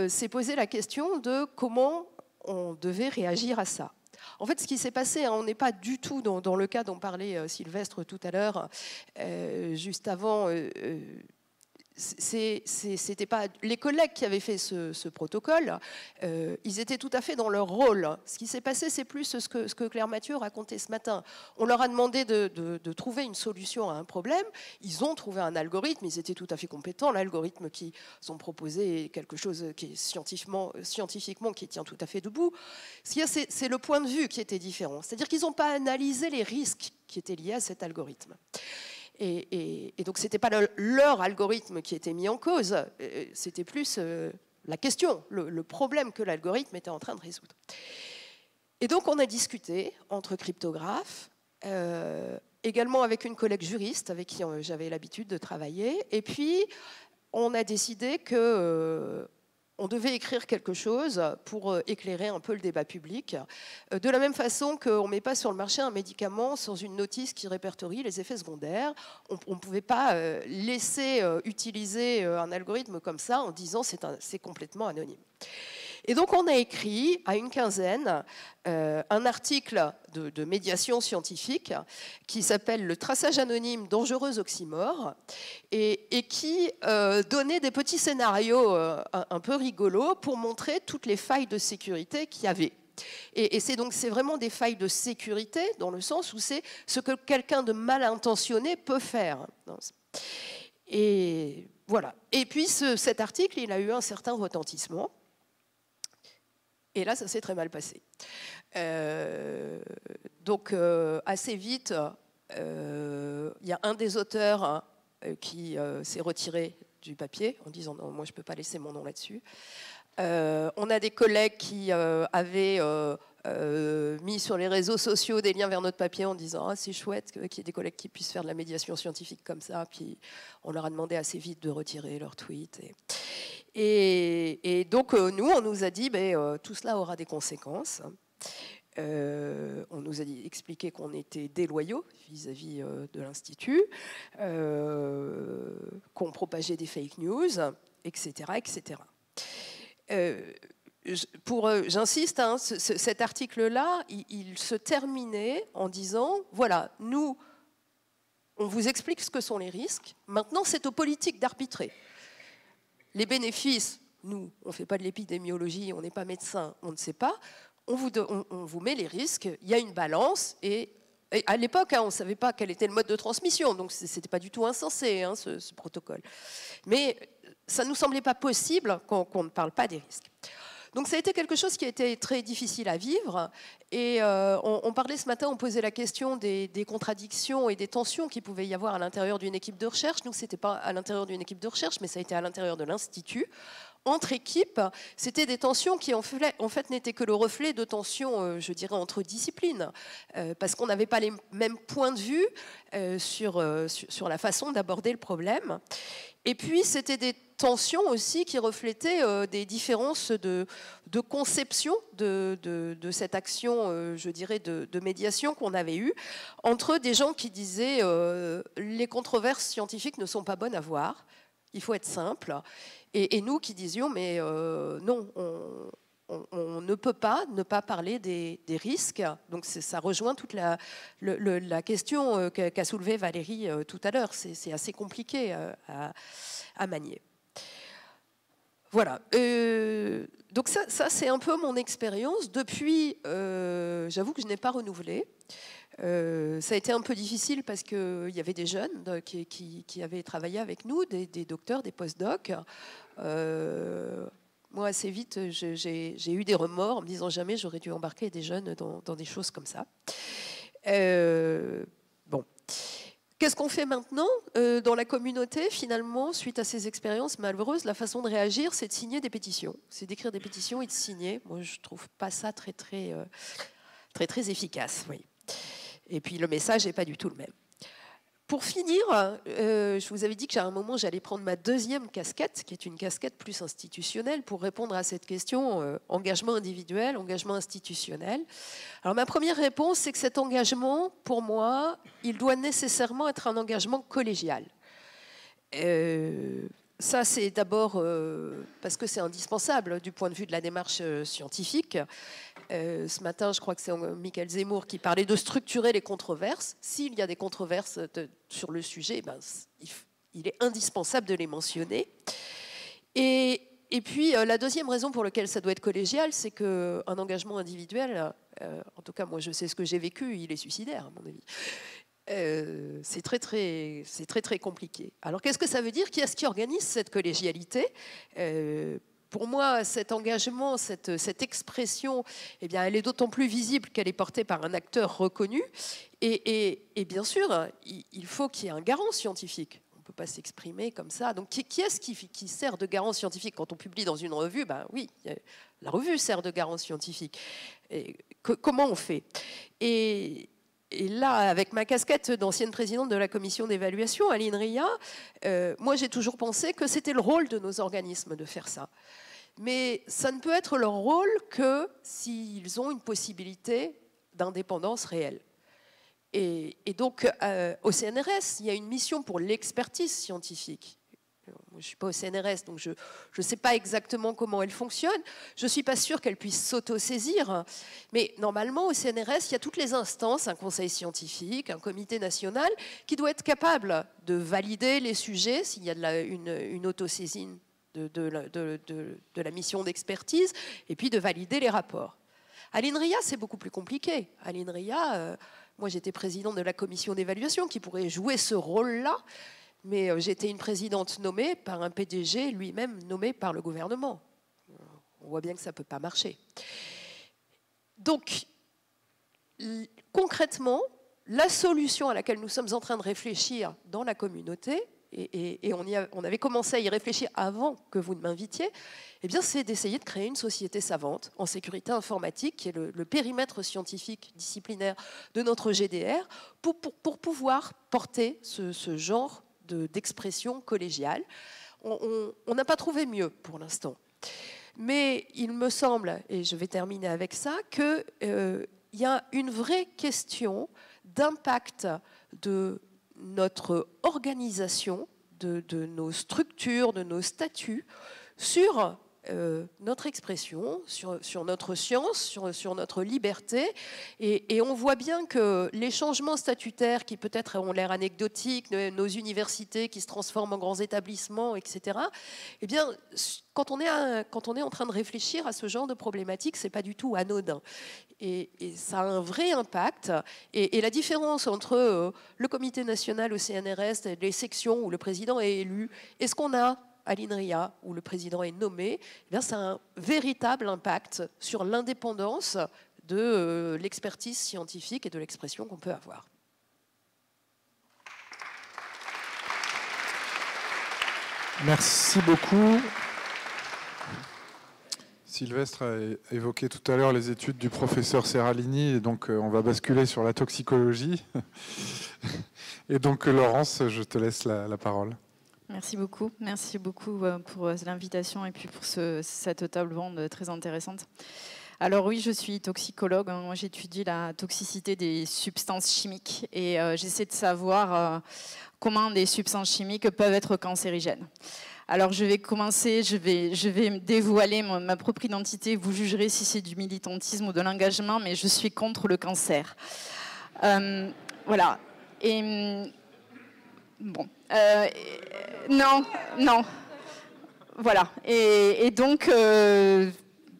s'est posé la question de comment on devait réagir à ça. En fait, ce qui s'est passé, on n'est pas du tout dans le cas dont parlait Sylvestre tout à l'heure, juste avant. C'était pas les collègues qui avaient fait ce protocole, ils étaient tout à fait dans leur rôle. Ce qui s'est passé, c'est plus ce que Claire Mathieu racontait ce matin. On leur a demandé de trouver une solution à un problème. Ils ont trouvé un algorithme, ils étaient tout à fait compétents. L'algorithme qu'ils ont proposé est quelque chose qui est scientifiquement qui tient tout à fait debout. Ce qu'il y a, c'est le point de vue qui était différent. C'est-à-dire qu'ils n'ont pas analysé les risques qui étaient liés à cet algorithme. Et donc, ce n'était pas leur algorithme qui était mis en cause, c'était plus la question, le problème que l'algorithme était en train de résoudre. Et donc, on a discuté entre cryptographes, également avec une collègue juriste avec qui j'avais l'habitude de travailler. Et puis, on a décidé que on devait écrire quelque chose pour éclairer un peu le débat public. De la même façon qu'on ne met pas sur le marché un médicament sans une notice qui répertorie les effets secondaires, on ne pouvait pas laisser utiliser un algorithme comme ça en disant c'est complètement anonyme. Et donc on a écrit à une quinzaine un article de médiation scientifique qui s'appelle « Le traçage anonyme, dangereux oxymore » et qui donnait des petits scénarios un peu rigolos pour montrer toutes les failles de sécurité qu'il y avait. Et c'est vraiment des failles de sécurité dans le sens où c'est ce que quelqu'un de mal intentionné peut faire. Et voilà. Et puis cet article, il a eu un certain retentissement. Et là, ça s'est très mal passé. Donc, assez vite, il y a un des auteurs qui s'est retiré du papier en disant « Non, moi, je ne peux pas laisser mon nom là-dessus ». On a des collègues qui avaient mis sur les réseaux sociaux des liens vers notre papier en disant « Ah, c'est chouette qu'il y ait des collègues qui puissent faire de la médiation scientifique comme ça ». Puis, on leur a demandé assez vite de retirer leurs tweets. Et donc, nous, on nous a dit tout cela aura des conséquences. On nous a expliqué qu'on était déloyaux vis-à-vis de l'Institut, qu'on propageait des fake news, etc. etc. J'insiste, hein, cet article-là, il se terminait en disant, voilà, nous, on vous explique ce que sont les risques, maintenant c'est aux politiques d'arbitrer. Les bénéfices, nous, on ne fait pas de l'épidémiologie, on n'est pas médecin, on ne sait pas. On vous met les risques, il y a une balance. Et à l'époque, hein, on ne savait pas quel était le mode de transmission, donc ce n'était pas du tout insensé, hein, ce protocole. Mais ça ne nous semblait pas possible qu'on ne parle pas des risques. Donc ça a été quelque chose qui a été très difficile à vivre. Et on parlait ce matin, on posait la question des contradictions et des tensions qu'il pouvait y avoir à l'intérieur d'une équipe de recherche. Nous, ce n'était pas à l'intérieur d'une équipe de recherche, mais ça a été à l'intérieur de l'Institut. Entre équipes, c'était des tensions qui en fait n'étaient que le reflet de tensions, je dirais, entre disciplines, parce qu'on n'avait pas les mêmes points de vue sur la façon d'aborder le problème. Et puis, c'était des tensions aussi qui reflétaient des différences de conception de cette action, je dirais, de médiation qu'on avait eue, entre des gens qui disaient les controverses scientifiques ne sont pas bonnes à voir, il faut être simple, et nous qui disions mais non, on ne peut pas ne pas parler des risques. Donc ça rejoint toute la question qu'a soulevée Valérie tout à l'heure. C'est assez compliqué à manier. Voilà. Donc ça c'est un peu mon expérience. Depuis, j'avoue que je n'ai pas renouvelé. Ça a été un peu difficile parce qu'il y avait des jeunes qui avaient travaillé avec nous, des docteurs, des post-docs. Moi, assez vite, j'ai eu des remords en me disant jamais j'aurais dû embarquer des jeunes dans des choses comme ça. Bon. Qu'est-ce qu'on fait maintenant dans la communauté? Finalement, suite à ces expériences malheureuses, la façon de réagir, c'est de signer des pétitions. C'est d'écrire des pétitions et de signer. Moi, je ne trouve pas ça très efficace. Oui. Et puis, le message n'est pas du tout le même. Pour finir, je vous avais dit qu'à un moment, j'allais prendre ma deuxième casquette, qui est une casquette plus institutionnelle, pour répondre à cette question engagement individuel, engagement institutionnel. Alors, ma première réponse, c'est que cet engagement, pour moi, il doit nécessairement être un engagement collégial. Ça, c'est d'abord parce que c'est indispensable du point de vue de la démarche scientifique. Ce matin, je crois que c'est Michael Zemmour qui parlait de structurer les controverses. S'il y a des controverses sur le sujet, ben, il est indispensable de les mentionner. Et puis, la deuxième raison pour laquelle ça doit être collégial, c'est qu'un engagement individuel, en tout cas, moi, je sais ce que j'ai vécu, il est suicidaire, à mon avis. C'est très compliqué. Alors, qu'est-ce que ça veut dire? Qui est-ce qui organise cette collégialité? pour moi, cet engagement, cette expression, eh bien, elle est d'autant plus visible qu'elle est portée par un acteur reconnu. Et bien sûr, il faut qu'il y ait un garant scientifique. On ne peut pas s'exprimer comme ça. Donc, qui est-ce qui sert de garant scientifique? Quand on publie dans une revue, ben oui, la revue sert de garant scientifique. Et comment on fait? Et là, avec ma casquette d'ancienne présidente de la commission d'évaluation à l'INRIA, moi j'ai toujours pensé que c'était le rôle de nos organismes de faire ça. Mais ça ne peut être leur rôle que s'ils ont une possibilité d'indépendance réelle. Et donc, au CNRS, il y a une mission pour l'expertise scientifique. Je ne suis pas au CNRS, donc je ne sais pas exactement comment elle fonctionne. Je ne suis pas sûre qu'elle puisse s'auto-saisir. Mais normalement, au CNRS, il y a toutes les instances, un conseil scientifique, un comité national, qui doit être capable de valider les sujets s'il y a une auto-saisine de la mission d'expertise, et puis de valider les rapports. À l'INRIA, c'est beaucoup plus compliqué. À l'INRIA, moi j'étais présidente de la commission d'évaluation qui pourrait jouer ce rôle-là, mais j'étais une présidente nommée par un PDG lui-même nommé par le gouvernement. On voit bien que ça ne peut pas marcher. Donc, concrètement, la solution à laquelle nous sommes en train de réfléchir dans la communauté, et on avait commencé à y réfléchir avant que vous ne m'invitiez, eh bien, c'est d'essayer de créer une société savante en sécurité informatique, qui est le périmètre scientifique disciplinaire de notre GDR, pour pouvoir porter ce genre d'expression collégiale. On n'a pas trouvé mieux pour l'instant. Mais il me semble, et je vais terminer avec ça, qu'il y a une vraie question d'impact de notre organisation, de nos structures, de nos statuts, sur notre expression, sur notre science, sur notre liberté. Et on voit bien que les changements statutaires qui peut-être ont l'air anecdotiques, nos universités qui se transforment en grands établissements, etc., eh bien, quand on est en train de réfléchir à ce genre de problématiques, ce n'est pas du tout anodin. Et ça a un vrai impact. Et la différence entre le comité national au CNRS, les sections où le président est élu, et ce qu'on a à l'INRIA, où le président est nommé, eh bien, ça a un véritable impact sur l'indépendance de l'expertise scientifique et de l'expression qu'on peut avoir. Merci beaucoup. Sylvestre a évoqué tout à l'heure les études du professeur Serralini, et donc on va basculer sur la toxicologie. Et donc Laurence, je te laisse la parole. Merci beaucoup pour l'invitation et puis pour cette table ronde très intéressante. Alors oui, je suis toxicologue, moi j'étudie la toxicité des substances chimiques et j'essaie de savoir comment des substances chimiques peuvent être cancérigènes. Alors je vais commencer, je vais dévoiler ma propre identité, vous jugerez si c'est du militantisme ou de l'engagement, mais je suis contre le cancer. Voilà. Et bon. Non. Voilà. Et donc,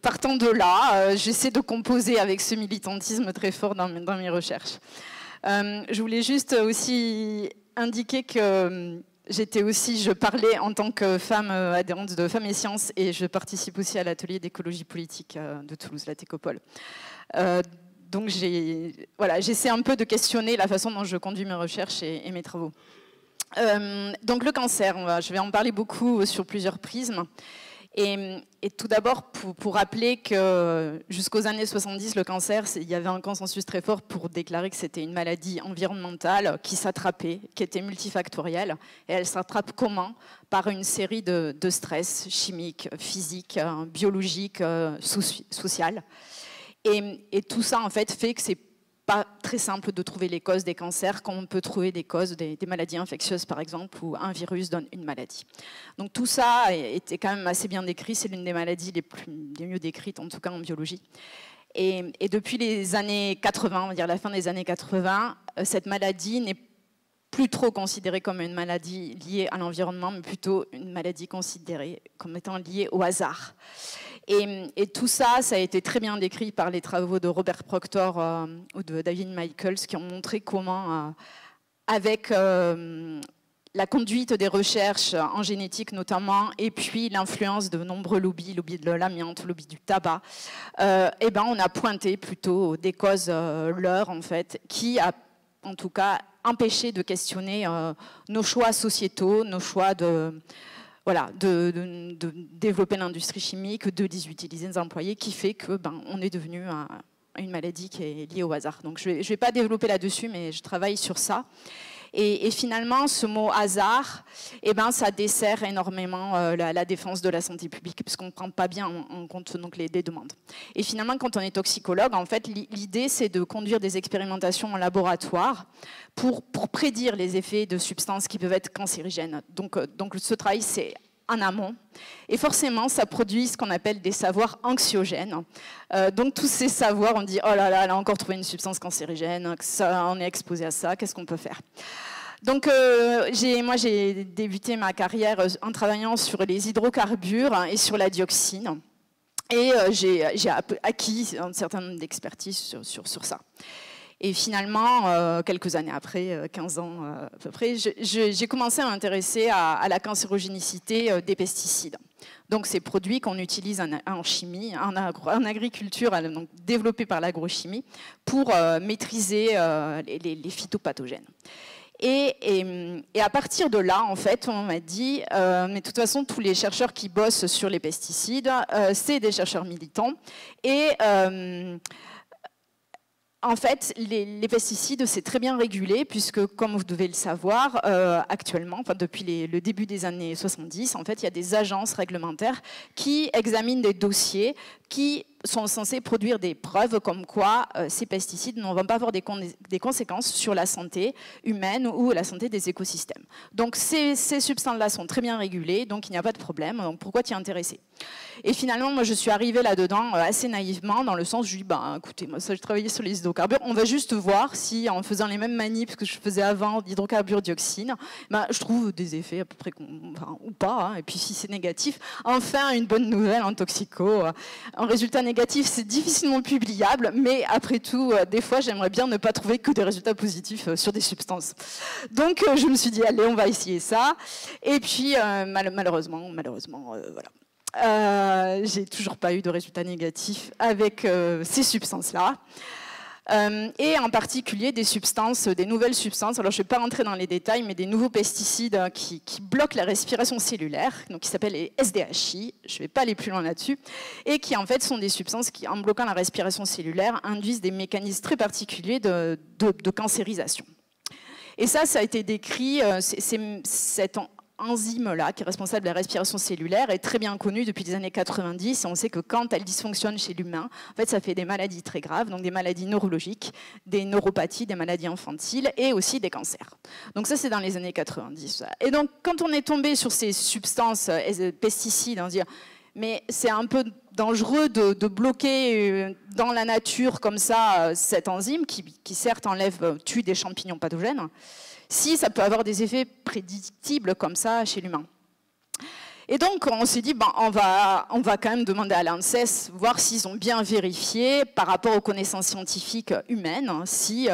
partant de là, j'essaie de composer avec ce militantisme très fort dans mes recherches. Je voulais juste aussi indiquer que je parlais en tant que femme adhérente de Femmes et Sciences et je participe aussi à l'atelier d'écologie politique de Toulouse, la Técopole. Donc, j'essaie un peu de questionner la façon dont je conduis mes recherches et mes travaux. Donc le cancer, je vais en parler beaucoup sur plusieurs prismes. Et tout d'abord, pour rappeler que jusqu'aux années 70, le cancer, il y avait un consensus très fort pour déclarer que c'était une maladie environnementale qui s'attrapait, qui était multifactorielle. Et elle s'attrape comment? Par une série de stress chimiques, physiques, biologiques, sociales. Et tout ça, en fait, fait que c'est pas très simple de trouver les causes des cancers, quand on peut trouver des causes des maladies infectieuses, par exemple, où un virus donne une maladie. Donc tout ça était quand même assez bien décrit. C'est l'une des maladies les mieux décrites, en tout cas en biologie. Et depuis les années 80, on va dire la fin des années 80, cette maladie n'est plus trop considérée comme une maladie liée à l'environnement, mais plutôt une maladie considérée comme étant liée au hasard. Et tout ça, ça a été très bien décrit par les travaux de Robert Proctor ou de David Michaels qui ont montré comment, avec la conduite des recherches en génétique notamment, et puis l'influence de nombreux lobbies, lobby de l'amiante, lobby du tabac, eh ben on a pointé plutôt des causes leurres en fait, qui a en tout cas empêché de questionner nos choix sociétaux, nos choix de développer l'industrie chimique, de désutiliser les employés, qui fait que on est devenu une maladie qui est liée au hasard. Donc je vais pas développer là-dessus, mais je travaille sur ça. Et finalement, ce mot hasard, eh ben, ça dessert énormément la défense de la santé publique, puisqu'on ne prend pas bien en compte donc, les demandes. Et finalement, quand on est toxicologue, en fait, l'idée, c'est de conduire des expérimentations en laboratoire pour prédire les effets de substances qui peuvent être cancérigènes. Donc ce travail, c'est en amont. Et forcément, ça produit ce qu'on appelle des savoirs anxiogènes. Donc tous ces savoirs, on dit « Oh là là, elle a encore trouvé une substance cancérigène, on est exposé à ça, qu'est-ce qu'on peut faire ?» Donc moi, j'ai débuté ma carrière en travaillant sur les hydrocarbures et sur la dioxine. Et j'ai acquis un certain nombre d'expertise sur ça. Et finalement, quelques années après, 15 ans à peu près, j'ai commencé à m'intéresser à la cancérogénicité des pesticides. Donc ces produits qu'on utilise en chimie, en agriculture, donc développés par l'agrochimie, pour maîtriser les phytopathogènes. Et à partir de là, en fait, on m'a dit, mais de toute façon, tous les chercheurs qui bossent sur les pesticides, c'est des chercheurs militants. Et en fait, les pesticides, c'est très bien régulé, puisque, comme vous devez le savoir, actuellement, depuis le début des années 70, en fait, il y a des agences réglementaires qui examinent des dossiers qui sont censés produire des preuves comme quoi ces pesticides ne vont pas avoir des conséquences sur la santé humaine ou la santé des écosystèmes. Donc ces substances-là sont très bien régulées, donc il n'y a pas de problème. Donc pourquoi t'y intéresser? Et finalement, moi je suis arrivée là-dedans assez naïvement, dans le sens où je dis, écoutez, moi ça, je travaillais sur les hydrocarbures, on va juste voir si en faisant les mêmes manips que je faisais avant d'hydrocarbures dioxine, je trouve des effets à peu près, ou pas, hein, et puis si c'est négatif, enfin une bonne nouvelle en toxico. Un résultat négatif, c'est difficilement publiable, mais après tout, des fois, j'aimerais bien ne pas trouver que des résultats positifs sur des substances. Donc, je me suis dit, allez, on va essayer ça. Et puis, malheureusement, voilà. J'ai toujours pas eu de résultats négatifs avec ces substances-là. Et en particulier des nouvelles substances, alors je ne vais pas rentrer dans les détails, mais des nouveaux pesticides qui bloquent la respiration cellulaire, donc qui s'appellent les SDHI, je ne vais pas aller plus loin là-dessus, et qui en fait sont des substances qui, en bloquant la respiration cellulaire, induisent des mécanismes très particuliers de cancérisation. Et ça a été décrit, cette enzyme-là, qui est responsable de la respiration cellulaire, est très bien connue depuis les années 90. Et on sait que quand elle dysfonctionne chez l'humain, en fait, ça fait des maladies très graves, donc des maladies neurologiques, des neuropathies, des maladies infantiles et aussi des cancers. Donc ça, c'est dans les années 90. Et donc, quand on est tombé sur ces substances pesticides, on se dit, mais c'est un peu dangereux de bloquer dans la nature comme ça cette enzyme qui certes tue des champignons pathogènes, si ça peut avoir des effets prédictibles comme ça chez l'humain. Et donc, on s'est dit, on va quand même demander à l'ANSES, voir s'ils ont bien vérifié par rapport aux connaissances scientifiques humaines, s'il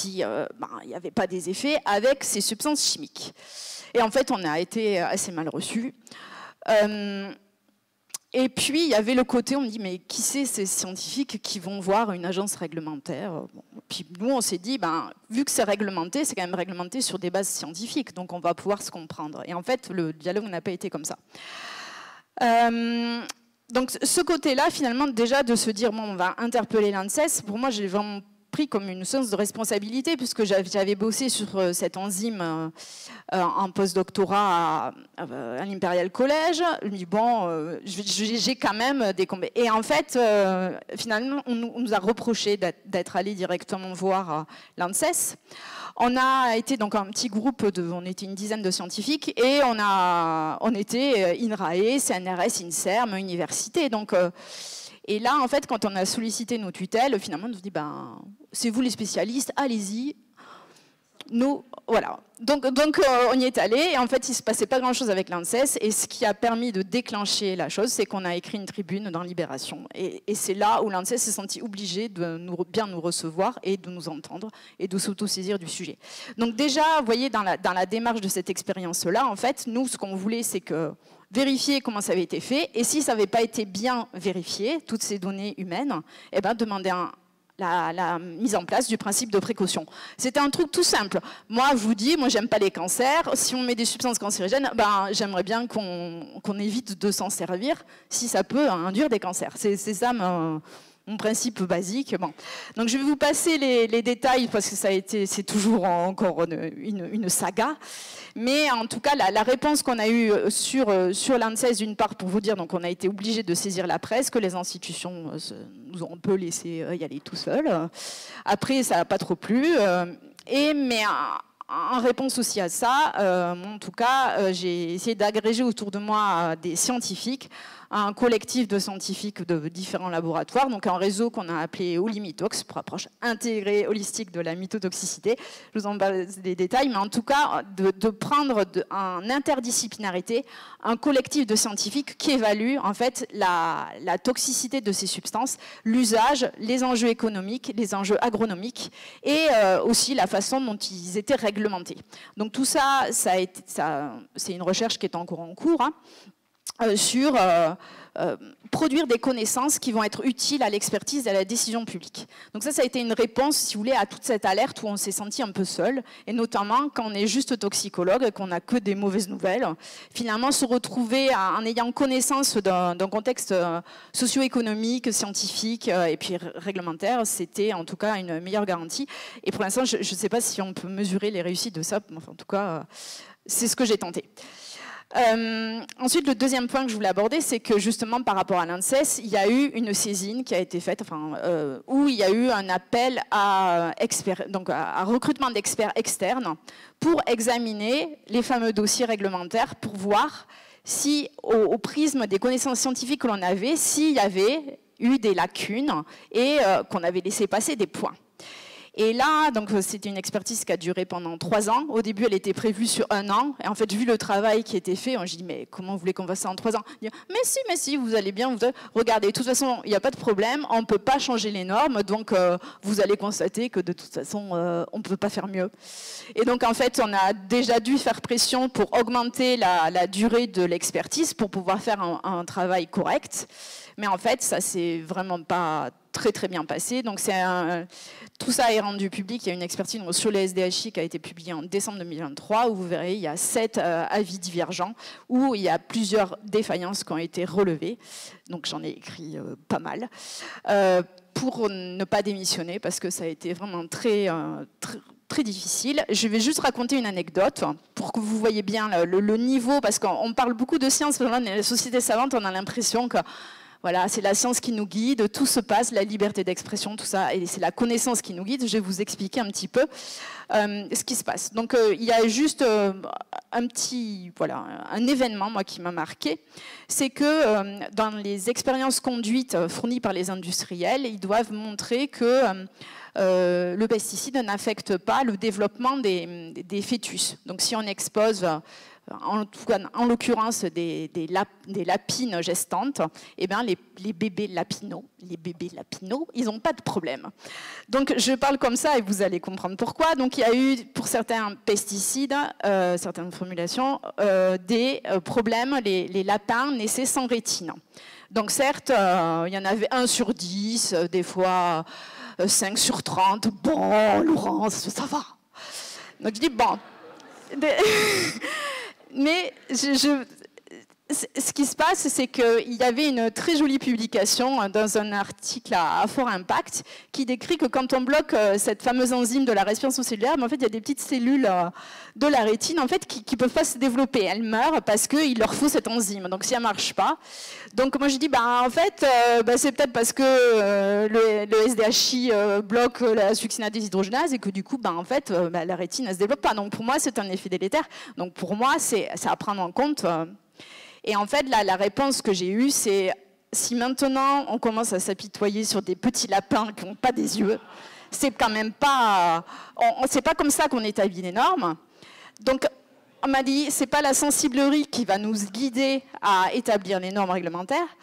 n'y avait pas des effets avec ces substances chimiques. Et en fait, on a été assez mal reçus. Et puis, il y avait le côté, on me dit, mais qui c'est ces scientifiques qui vont voir une agence réglementaire? Puis nous, on s'est dit, vu que c'est réglementé, c'est quand même réglementé sur des bases scientifiques, donc on va pouvoir se comprendre. Et en fait, le dialogue n'a pas été comme ça. Donc ce côté-là, finalement, déjà de se dire, on va interpeller l'ANSES, pour moi, j'ai vraiment pris comme une sens de responsabilité, puisque j'avais bossé sur cette enzyme en post-doctorat à l'Imperial College. Je me dis, j'ai quand même des combats. Et en fait, finalement, on nous a reproché d'être allé directement voir l'ANSES. On a été donc un petit groupe, on était une dizaine de scientifiques, et on était INRAE, CNRS, INSERM, université. Donc, et là, en fait, quand on a sollicité nos tutelles, finalement, on nous dit, c'est vous les spécialistes, allez-y. Nous, voilà. Donc on y est allé, et en fait, il ne se passait pas grand-chose avec l'ANSES, et ce qui a permis de déclencher la chose, c'est qu'on a écrit une tribune dans Libération. Et c'est là où l'ANSES s'est senti obligé de bien nous recevoir et de nous entendre et de s'autosaisir du sujet. Donc déjà, vous voyez, dans la démarche de cette expérience-là, en fait, nous, ce qu'on voulait, c'est que vérifier comment ça avait été fait, et si ça n'avait pas été bien vérifié, toutes ces données humaines, eh ben, demander la mise en place du principe de précaution. C'était un truc tout simple. Moi, je vous dis, moi, j'aime pas les cancers. Si on met des substances cancérigènes, ben, j'aimerais bien qu'on évite de s'en servir si ça peut induire des cancers. C'est ça mon principe basique. Bon. Donc, je vais vous passer les détails parce que c'est toujours encore une saga. Mais en tout cas, la réponse qu'on a eue sur l'ANSES, d'une part, pour vous dire, donc on a été obligé de saisir la presse, que les institutions nous ont un peu laissé y aller tout seuls. Après, ça n'a pas trop plu. Mais en réponse aussi à ça, en tout cas, j'ai essayé d'agréger autour de moi des scientifiques, un collectif de scientifiques de différents laboratoires, donc un réseau qu'on a appelé Olimitox, pour approche intégrée, holistique de la mythotoxicité. Je vous en parle des détails, mais en tout cas, de prendre en interdisciplinarité un collectif de scientifiques qui évalue en fait la toxicité de ces substances, l'usage, les enjeux économiques, les enjeux agronomiques et aussi la façon dont ils étaient réglementés. Donc tout ça, c'est une recherche qui est encore en cours, hein, sur produire des connaissances qui vont être utiles à l'expertise et à la décision publique. Donc ça a été une réponse, si vous voulez, à toute cette alerte où on s'est senti un peu seul, et notamment quand on est juste toxicologue et qu'on n'a que des mauvaises nouvelles. Finalement, se retrouver en ayant connaissance d'un contexte socio-économique, scientifique et puis réglementaire, c'était en tout cas une meilleure garantie. Et pour l'instant, je ne sais pas si on peut mesurer les réussites de ça, enfin, en tout cas, c'est ce que j'ai tenté. Ensuite, le deuxième point que je voulais aborder, c'est que justement par rapport à l'ANSES, il y a eu une saisine qui a été faite, où il y a eu un appel à recrutement d'experts externes pour examiner les fameux dossiers réglementaires pour voir si, au prisme des connaissances scientifiques que l'on avait, s'il y avait eu des lacunes et qu'on avait laissé passer des points. Et là, donc c'était une expertise qui a duré pendant 3 ans. Au début, elle était prévue sur 1 an. Et en fait, vu le travail qui était fait, j'ai dit, mais comment vous voulez qu'on fasse ça en 3 ans? Dit, mais si, vous allez bien. Regardez, de toute façon, il n'y a pas de problème. On ne peut pas changer les normes. Donc, vous allez constater que de toute façon, on ne peut pas faire mieux. Et donc, en fait, on a déjà dû faire pression pour augmenter la durée de l'expertise pour pouvoir faire un travail correct. Mais en fait, ça ne s'est vraiment pas très bien passé. Donc tout ça est rendu public. Il y a une expertise sur les SDHI qui a été publiée en décembre 2023 où vous verrez, il y a 7 avis divergents où il y a plusieurs défaillances qui ont été relevées. Donc j'en ai écrit pas mal pour ne pas démissionner parce que ça a été vraiment très difficile. Je vais juste raconter une anecdote pour que vous voyez bien le niveau, parce qu'on parle beaucoup de science, dans la société savante, on a l'impression que voilà, c'est la science qui nous guide, tout se passe, la liberté d'expression, tout ça, et c'est la connaissance qui nous guide. Je vais vous expliquer un petit peu ce qui se passe. Donc, il y a juste un événement, moi, qui m'a marqué, c'est que dans les expériences conduites fournies par les industriels, ils doivent montrer que le pesticide n'affecte pas le développement des fœtus. Donc, si on expose en l'occurrence des lapines gestantes, eh bien les bébés lapinaux, ils n'ont pas de problème. Donc je parle comme ça et vous allez comprendre pourquoi. Donc il y a eu pour certains pesticides, certaines formulations, des problèmes. Les lapins naissaient sans rétine. Donc certes, il y en avait 1 sur 10, des fois 5 sur 30. Bon, Laurence, ça va. Donc je dis bon. Mais ce qui se passe, c'est qu'il y avait une très jolie publication dans un article à fort impact qui décrit que quand on bloque cette fameuse enzyme de la respiration cellulaire, en fait, il y a des petites cellules de la rétine en fait, qui ne peuvent pas se développer. Elles meurent parce qu'il leur faut cette enzyme. Donc, si elle ne marche pas. Donc, moi, je dis, en fait, c'est peut-être parce que le SDHI bloque la succinate déshydrogénase et que du coup, en fait, la rétine, elle ne se développe pas. Donc, pour moi, c'est un effet délétère. Donc, pour moi, c'est à prendre en compte. Et en fait, la réponse que j'ai eue, c'est si maintenant on commence à s'apitoyer sur des petits lapins qui n'ont pas des yeux, c'est quand même pas... c'est pas comme ça qu'on établit les normes. Donc, on m'a dit, c'est pas la sensiblerie qui va nous guider à établir les normes réglementaires.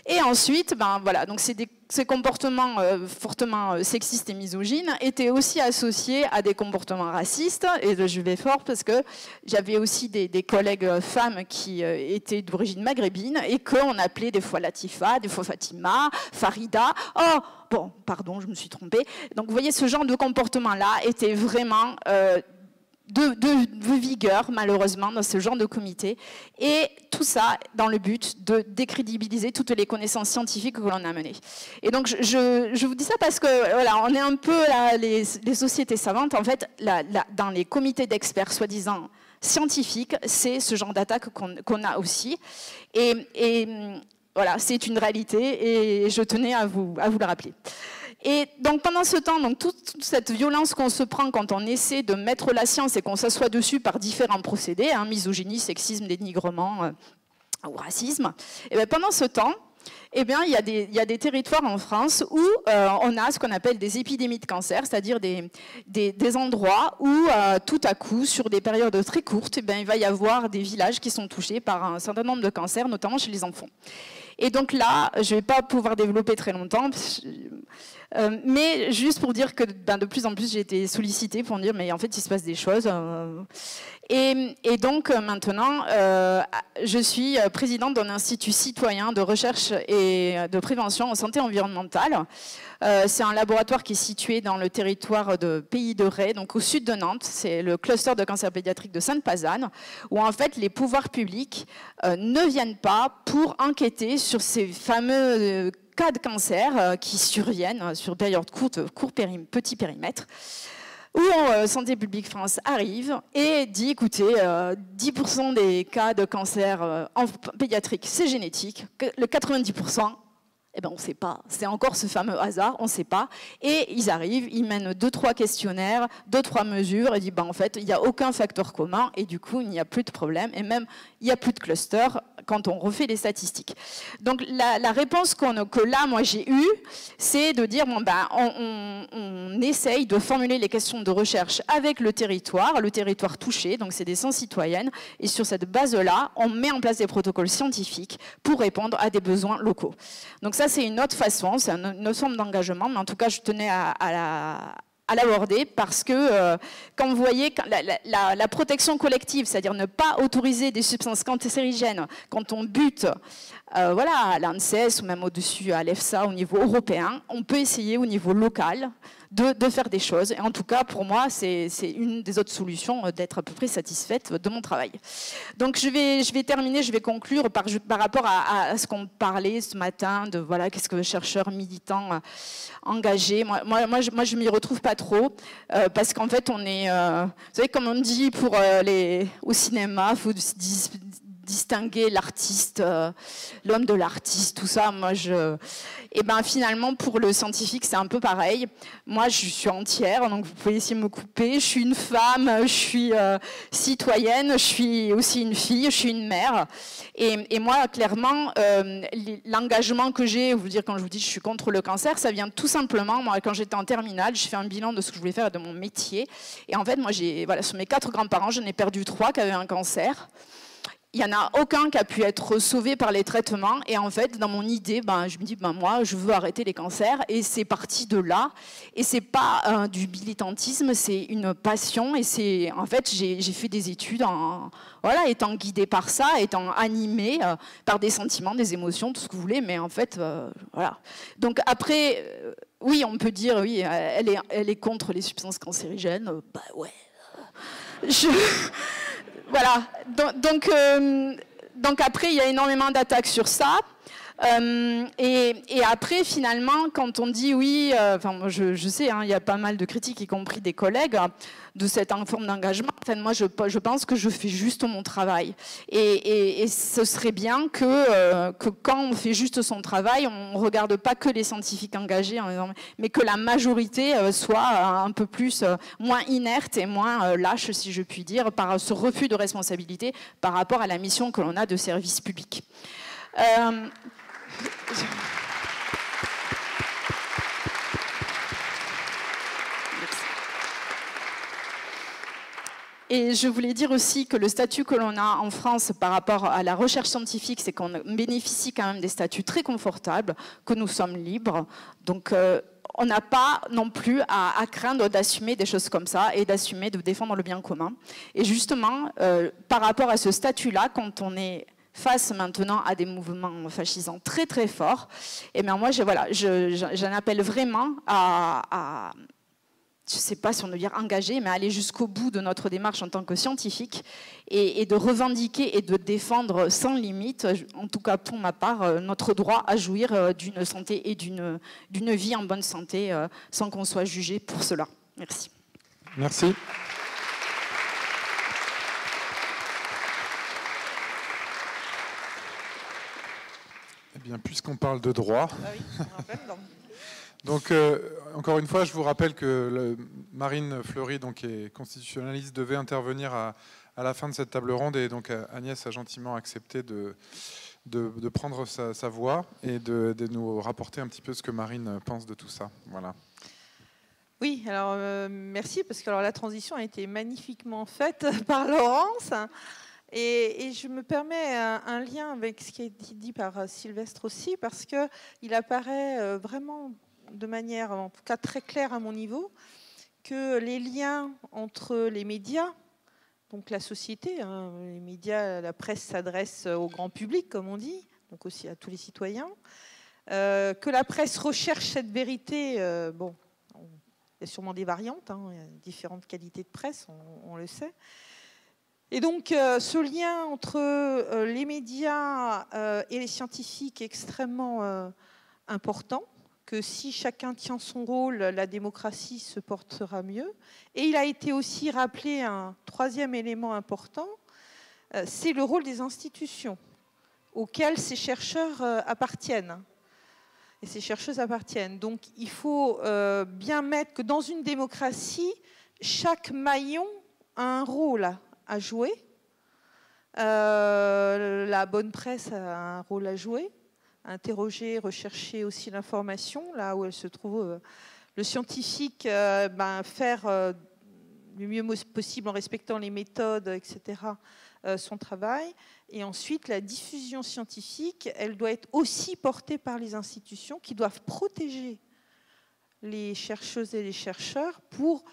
Et ensuite, ben voilà, donc ces comportements fortement sexistes et misogynes étaient aussi associés à des comportements racistes. Et je vais fort parce que j'avais aussi des collègues femmes qui étaient d'origine maghrébine et qu'on appelait des fois Latifa, des fois Fatima, Farida. Oh, bon, pardon, je me suis trompée. Donc vous voyez, ce genre de comportement-là était vraiment... de vigueur, malheureusement, dans ce genre de comité. Et tout ça dans le but de décrédibiliser toutes les connaissances scientifiques que l'on a menées. Et donc, je vous dis ça parce que, voilà, on est un peu là, les sociétés savantes. En fait, dans les comités d'experts, soi-disant scientifiques, c'est ce genre d'attaque qu'on a aussi. Et voilà, c'est une réalité et je tenais à vous le rappeler. Et donc pendant ce temps, donc, toute cette violence qu'on se prend quand on essaie de mettre la science et qu'on s'assoit dessus par différents procédés, hein, misogynie, sexisme, dénigrement ou racisme, et bien pendant ce temps, eh bien, il y a des territoires en France où on a ce qu'on appelle des épidémies de cancer, c'est-à-dire des endroits où tout à coup, sur des périodes très courtes, eh bien, il va y avoir des villages qui sont touchés par un certain nombre de cancers, notamment chez les enfants. Et donc là, je ne vais pas pouvoir développer très longtemps, mais juste pour dire que de plus en plus, j'ai été sollicitée pour dire, mais en fait, il se passe des choses. Et donc maintenant, je suis présidente d'un institut citoyen de recherche et de prévention en santé environnementale. C'est un laboratoire qui est situé dans le territoire de Pays de Ré, donc au sud de Nantes. C'est le cluster de cancer pédiatrique de Sainte-Pazanne, où en fait les pouvoirs publics ne viennent pas pour enquêter sur ces fameux cas de cancer qui surviennent sur période courte, petit périmètre, où Santé publique France arrive et dit, écoutez, 10% des cas de cancer en pédiatrique, c'est génétique, le 90%, eh ben, on ne sait pas. C'est encore ce fameux hasard, on ne sait pas. Et ils arrivent, ils mènent 2-3 questionnaires, 2-3 mesures, et disent, ben, en fait, il n'y a aucun facteur commun, et du coup, il n'y a plus de problème, et même, il n'y a plus de cluster quand on refait les statistiques. Donc, la réponse que là, moi, j'ai eue, c'est de dire, bon, ben, on essaye de formuler les questions de recherche avec le territoire touché, donc c'est des sens citoyennes, et sur cette base-là, on met en place des protocoles scientifiques pour répondre à des besoins locaux. Donc ça, c'est une autre façon, c'est une autre forme d'engagement, mais en tout cas, je tenais à l'aborder parce que quand vous voyez la protection collective, c'est-à-dire ne pas autoriser des substances cancérigènes quand on bute voilà, à l'ANSES ou même au-dessus à l'EFSA au niveau européen, on peut essayer au niveau local de faire des choses. Et en tout cas, pour moi, c'est une des autres solutions d'être à peu près satisfaite de mon travail. Donc, je vais terminer, je vais conclure par rapport à ce qu'on parlait ce matin de voilà, qu'est-ce que le chercheur militant engagé. Moi, je m'y retrouve pas trop parce qu'en fait, on est, vous savez, comme on dit au cinéma, il faut distinguer l'artiste, l'homme de l'artiste, tout ça. Moi, et ben finalement, pour le scientifique, c'est un peu pareil. Moi, je suis entière, donc vous pouvez essayer de me couper. Je suis une femme, je suis citoyenne, je suis aussi une fille, je suis une mère. Et moi, clairement, l'engagement que j'ai, quand je vous dis que je suis contre le cancer, ça vient tout simplement, moi, quand j'étais en terminale, je fais un bilan de ce que je voulais faire de mon métier. Et en fait, moi, voilà, sur mes 4 grands-parents, j'en ai perdu 3 qui avaient un cancer. Il n'y en a aucun qui a pu être sauvé par les traitements. Et en fait, dans mon idée, je me dis, moi, je veux arrêter les cancers. Et c'est parti de là. Et c'est pas du militantisme, c'est une passion. Et en fait, j'ai fait des études voilà, étant guidée par ça, étant animée par des sentiments, des émotions, tout ce que vous voulez. Mais en fait, voilà. Donc après, oui, on peut dire, oui, elle est contre les substances cancérigènes. Bah ouais. Voilà, donc après, il y a énormément d'attaques sur ça. Et après, finalement, quand on dit oui, moi je sais, il y a pas mal de critiques, y compris des collègues, de cette forme d'engagement. Enfin, moi, je pense que je fais juste mon travail. Et ce serait bien que quand on fait juste son travail, on ne regarde pas que les scientifiques engagés, mais que la majorité soit un peu plus, moins inerte et moins lâche, si je puis dire, par ce refus de responsabilité par rapport à la mission que l'on a de service public. Et je voulais dire aussi que le statut que l'on a en France par rapport à la recherche scientifique, c'est qu'on bénéficie quand même des statuts très confortables, que nous sommes libres. Donc on n'a pas non plus à craindre d'assumer des choses comme ça et d'assumer de défendre le bien commun. Et justement, par rapport à ce statut-là, quand on est face maintenant à des mouvements fascisants très très forts, et bien moi j'en appelle vraiment à je ne sais pas si on veut dire engagé, mais aller jusqu'au bout de notre démarche en tant que scientifique et de revendiquer et de défendre sans limite, en tout cas pour ma part, notre droit à jouir d'une santé et d'une vie en bonne santé sans qu'on soit jugé pour cela. Merci. Merci. Eh bien, puisqu'on parle de droit... Ah oui, on rappelle, donc. Donc, encore une fois, je vous rappelle que Marine Fleury, donc, qui est constitutionnaliste, devait intervenir à la fin de cette table ronde, et donc Agnès a gentiment accepté de prendre sa voix et de nous rapporter un petit peu ce que Marine pense de tout ça. Voilà. Oui, alors merci, parce que alors, la transition a été magnifiquement faite par Laurence. Et je me permets un lien avec ce qui a été dit par Sylvestre aussi, parce qu'il apparaît vraiment de manière, en tout cas très claire à mon niveau, que les liens entre les médias, donc la société, hein, les médias, la presse s'adresse au grand public, comme on dit, donc aussi à tous les citoyens, que la presse recherche cette vérité, bon, il y a sûrement des variantes, hein, il y a différentes qualités de presse, on le sait. Et donc, ce lien entre les médias et les scientifiques est extrêmement important, que si chacun tient son rôle, la démocratie se portera mieux. Et il a été aussi rappelé un troisième élément important, c'est le rôle des institutions auxquelles ces chercheurs appartiennent. Et ces chercheuses appartiennent. Donc, il faut bien mettre que dans une démocratie, chaque maillon a un rôle à jouer. La bonne presse a un rôle à jouer, interroger, rechercher aussi l'information, là où elle se trouve. Le scientifique, faire le mieux possible en respectant les méthodes, etc., son travail. Et ensuite, la diffusion scientifique, elle doit être aussi portée par les institutions qui doivent protéger les chercheuses et les chercheurs pour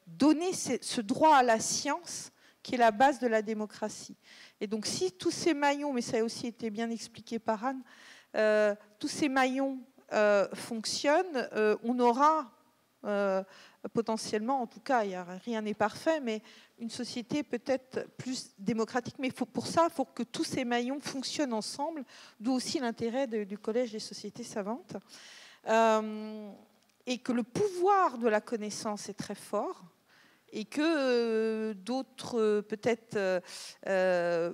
donner ce droit à la science qui est la base de la démocratie. Et donc, si tous ces maillons, mais ça a aussi été bien expliqué par Anne, tous ces maillons fonctionnent, on aura potentiellement, en tout cas, rien n'est parfait, mais une société peut-être plus démocratique. Mais pour ça, il faut que tous ces maillons fonctionnent ensemble, d'où aussi l'intérêt du Collège des sociétés savantes. Et que le pouvoir de la connaissance est très fort, et que d'autres, peut-être,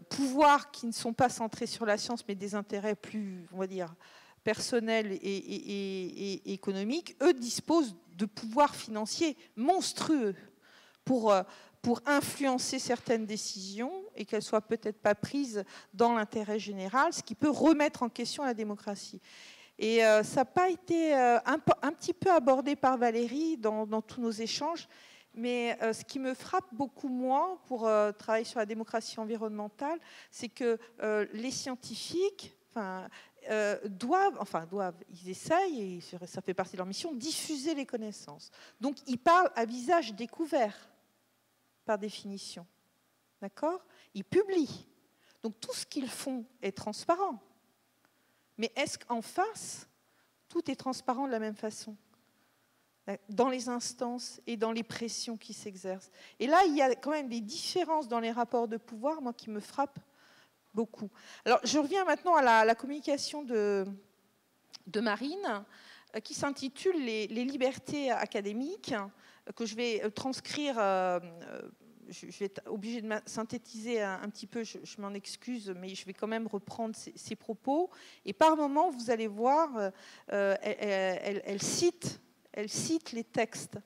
pouvoirs qui ne sont pas centrés sur la science, mais des intérêts plus, on va dire, personnels et économiques, eux disposent de pouvoirs financiers monstrueux pour influencer certaines décisions et qu'elles ne soient peut-être pas prises dans l'intérêt général, ce qui peut remettre en question la démocratie. Et ça n'a pas été un petit peu abordé par Valérie dans tous nos échanges. Mais ce qui me frappe beaucoup moins pour travailler sur la démocratie environnementale, c'est que les scientifiques ils essayent, et ça fait partie de leur mission, diffuser les connaissances. Donc ils parlent à visage découvert, par définition. D'accord ? Ils publient. Donc tout ce qu'ils font est transparent. Mais est-ce qu'en face, tout est transparent de la même façon ? Dans les instances et dans les pressions qui s'exercent. Et là, il y a quand même des différences dans les rapports de pouvoir, moi, qui me frappent beaucoup. Alors, je reviens maintenant à la communication de Marine, qui s'intitule les libertés académiques, que je vais transcrire. Je vais être obligée de synthétiser un petit peu, je m'en excuse, mais je vais quand même reprendre ses propos. Et par moments, vous allez voir, elle cite les textes.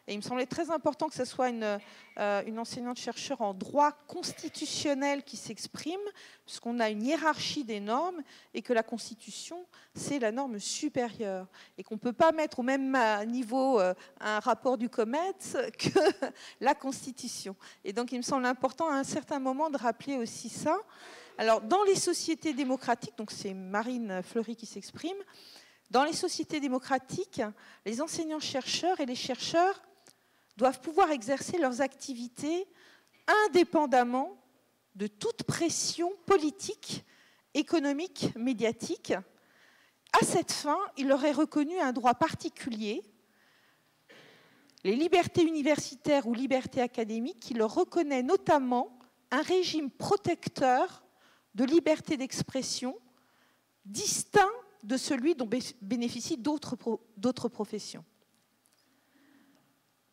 Et il me semblait très important que ce soit une enseignante-chercheur en droit constitutionnel qui s'exprime, puisqu'on a une hiérarchie des normes et que la Constitution, c'est la norme supérieure. Et qu'on ne peut pas mettre au même niveau un rapport du COMETS que la Constitution. Et donc, il me semble important à un certain moment de rappeler aussi ça. Alors, dans les sociétés démocratiques, donc c'est Marine Fleury qui s'exprime, dans les sociétés démocratiques, les enseignants-chercheurs et les chercheurs doivent pouvoir exercer leurs activités indépendamment de toute pression politique, économique, médiatique. À cette fin, il leur est reconnu un droit particulier, les libertés universitaires ou libertés académiques, qui leur reconnaît notamment un régime protecteur de liberté d'expression distinct de celui dont bénéficient d'autres professions.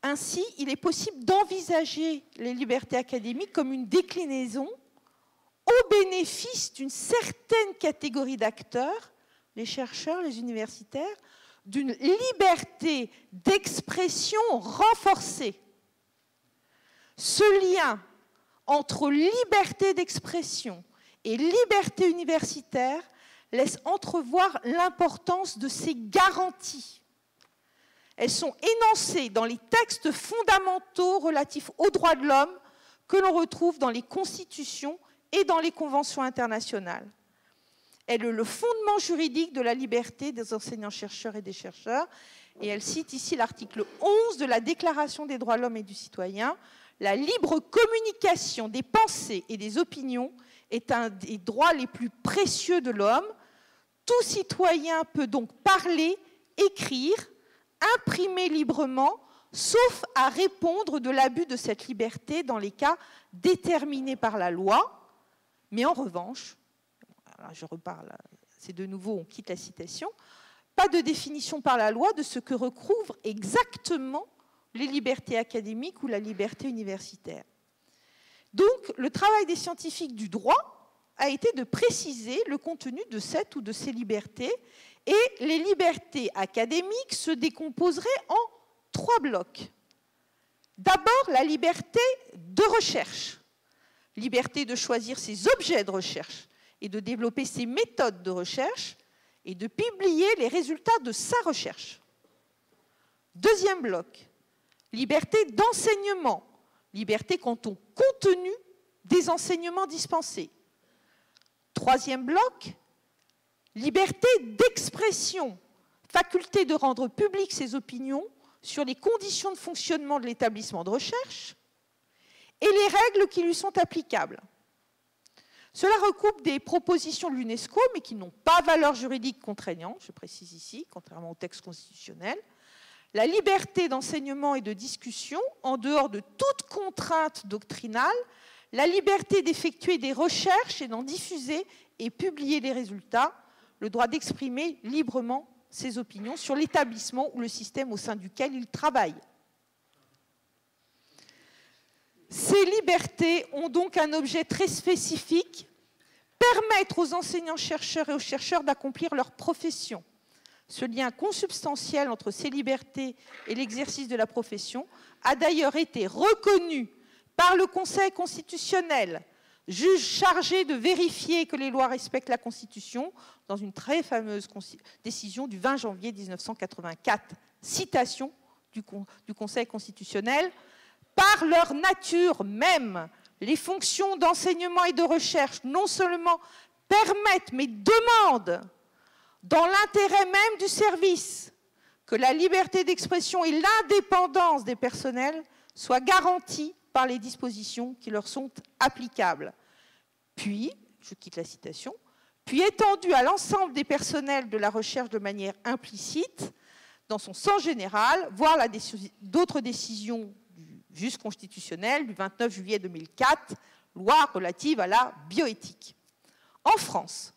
Ainsi, il est possible d'envisager les libertés académiques comme une déclinaison au bénéfice d'une certaine catégorie d'acteurs, les chercheurs, les universitaires, d'une liberté d'expression renforcée. Ce lien entre liberté d'expression et liberté universitaire laisse entrevoir l'importance de ces garanties. Elles sont énoncées dans les textes fondamentaux relatifs aux droits de l'homme que l'on retrouve dans les constitutions et dans les conventions internationales. Elle est le fondement juridique de la liberté des enseignants-chercheurs et des chercheurs. Et elle cite ici l'article 11 de la Déclaration des droits de l'homme et du citoyen. La libre communication des pensées et des opinions est un des droits les plus précieux de l'homme. Tout citoyen peut donc parler, écrire, imprimer librement, sauf à répondre de l'abus de cette liberté dans les cas déterminés par la loi. Mais en revanche, alors je reparle, c'est de nouveau, on quitte la citation, pas de définition par la loi de ce que recouvrent exactement les libertés académiques ou la liberté universitaire. Donc, le travail des scientifiques du droit a été de préciser le contenu de cette ou de ces libertés, et les libertés académiques se décomposeraient en 3 blocs. D'abord, la liberté de recherche, liberté de choisir ses objets de recherche et de développer ses méthodes de recherche et de publier les résultats de sa recherche. Deuxième bloc, liberté d'enseignement, liberté quant au contenu des enseignements dispensés. Troisième bloc, liberté d'expression, faculté de rendre publiques ses opinions sur les conditions de fonctionnement de l'établissement de recherche et les règles qui lui sont applicables. Cela recoupe des propositions de l'UNESCO, mais qui n'ont pas valeur juridique contraignante, je précise ici, contrairement au texte constitutionnel. La liberté d'enseignement et de discussion, en dehors de toute contrainte doctrinale, la liberté d'effectuer des recherches et d'en diffuser et publier les résultats, le droit d'exprimer librement ses opinions sur l'établissement ou le système au sein duquel il travaille. Ces libertés ont donc un objet très spécifique, permettre aux enseignants-chercheurs et aux chercheurs d'accomplir leur profession. Ce lien consubstantiel entre ces libertés et l'exercice de la profession a d'ailleurs été reconnu par le Conseil constitutionnel, juge chargé de vérifier que les lois respectent la Constitution, dans une très fameuse décision du 20 janvier 1984. Citation du Conseil constitutionnel. Par leur nature même, les fonctions d'enseignement et de recherche non seulement permettent, mais demandent, dans l'intérêt même du service, que la liberté d'expression et l'indépendance des personnels soient garanties par les dispositions qui leur sont applicables. Puis, je quitte la citation, puis étendues à l'ensemble des personnels de la recherche de manière implicite, dans son sens général, voire d'autres décisions du juge constitutionnel du 29 juillet 2004, loi relative à la bioéthique. En France,